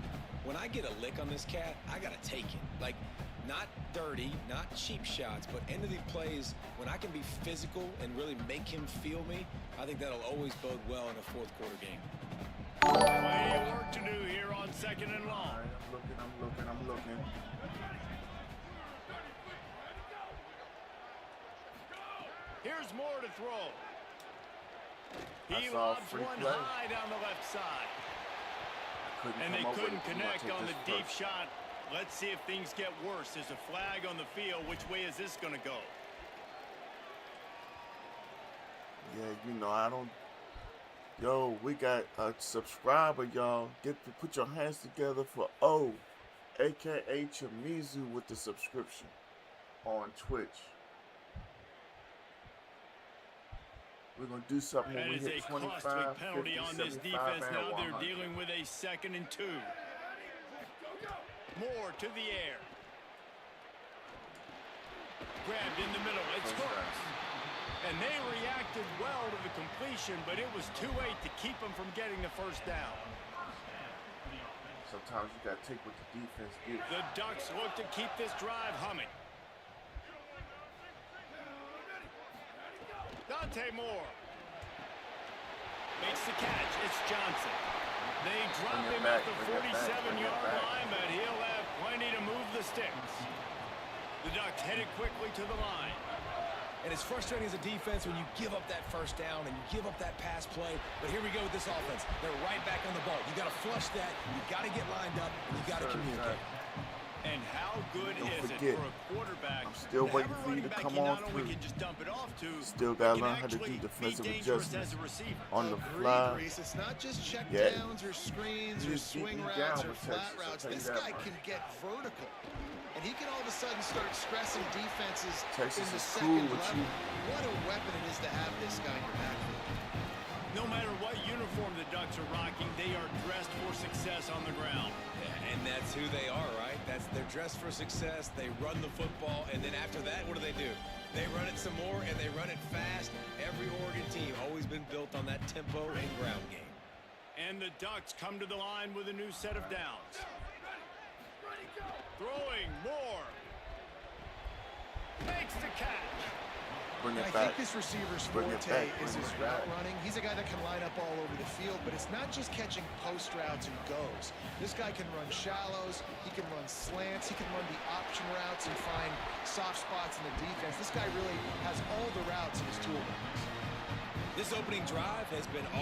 F: when I get a lick on this cat, I got to take it. Like, not dirty, not cheap shots, but end of the plays, when I can be physical and really make him feel me, I think that'll always bode well in a fourth quarter game.
C: Plenty of work to do here on 2nd and long.
B: I'm looking.
C: Here's more to throw. He
B: I saw a
C: lobs
B: free
C: one
B: play.
C: high down the left side.
B: Come
C: And they
B: up with
C: couldn't
B: it. You wanna
C: connect
B: take
C: on
B: this
C: the deep
B: first?
C: shot. Let's see if things get worse. There's a flag on the field. Which way is this going to go?
B: Yeah, you know, I don't. Yo, we got a subscriber, y'all. Put your hands together for O, aka Chamizu, with the subscription on Twitch. We're gonna do something when
C: That
B: we
C: is
B: hit
C: a
B: 25,
C: costly
B: 50,
C: penalty on this
B: 75,
C: defense.
B: and
C: Now they're
B: 100.
C: dealing with a 2nd and 2. Moore to the air. Grabbed in the middle. It's Hurts. And they reacted well to the completion, but it was too late to keep them from getting the first down.
B: Sometimes you gotta take what the defense gives.
C: The Ducks look to keep this drive humming. Dante Moore makes the catch. It's Johnson. They drop him at the 47-yard line, but he'll have plenty to move the sticks. The Ducks headed quickly to the line.
F: And it's frustrating as a defense when you give up that first down and you give up that pass play. But here we go with this offense. They're right back on the ball. You got to flush that. You got to get lined up. And you got to communicate.
C: And how good is it for a quarterback?
B: I'm still waiting for you to come on
C: not
B: through.
C: only can just dump it off to,
B: Still gotta
C: but
B: learn how to
C: can
B: do
C: actually
B: defensive
C: be dangerous
B: adjustments
C: as a receiver.
B: on the
G: Agreed,
B: fly.
G: Reese. It's not just check
B: Yeah.
G: downs or screens or
B: He's
G: swing
B: beating
G: routes
B: down
G: or
B: with
G: flat
B: Texas, I'll
G: routes.
B: tell you
G: This
B: that
G: guy
B: much.
G: can get vertical. And he can all of a sudden start stressing defenses
B: Texas
G: in the
B: is
G: second
B: cool with
G: level.
B: you.
G: What a weapon it is to have this guy in your backfield.
C: No matter what uniform the Ducks are rocking, they are dressed for success on the ground.
F: And that's who they are, right? They're dressed for success. They run the football. And then after that, what do? They run it some more, and they run it fast. Every Oregon team always been built on that tempo and ground game.
C: And the Ducks come to the line with a new set of downs. Throwing more. Makes the catch.
B: Bring
G: I
B: it
G: think
B: back.
G: this receiver's
B: Bring it
G: forte
B: back.
G: is
B: Bring
G: his
B: it
G: route
B: back.
G: running. He's a guy that can line up all over the field, but it's not just catching post routes and goes. This guy can run shallows, he can run slants, he can run the option routes and find soft spots in the defense. This guy really has all the routes in his toolbox.
F: This opening drive has been all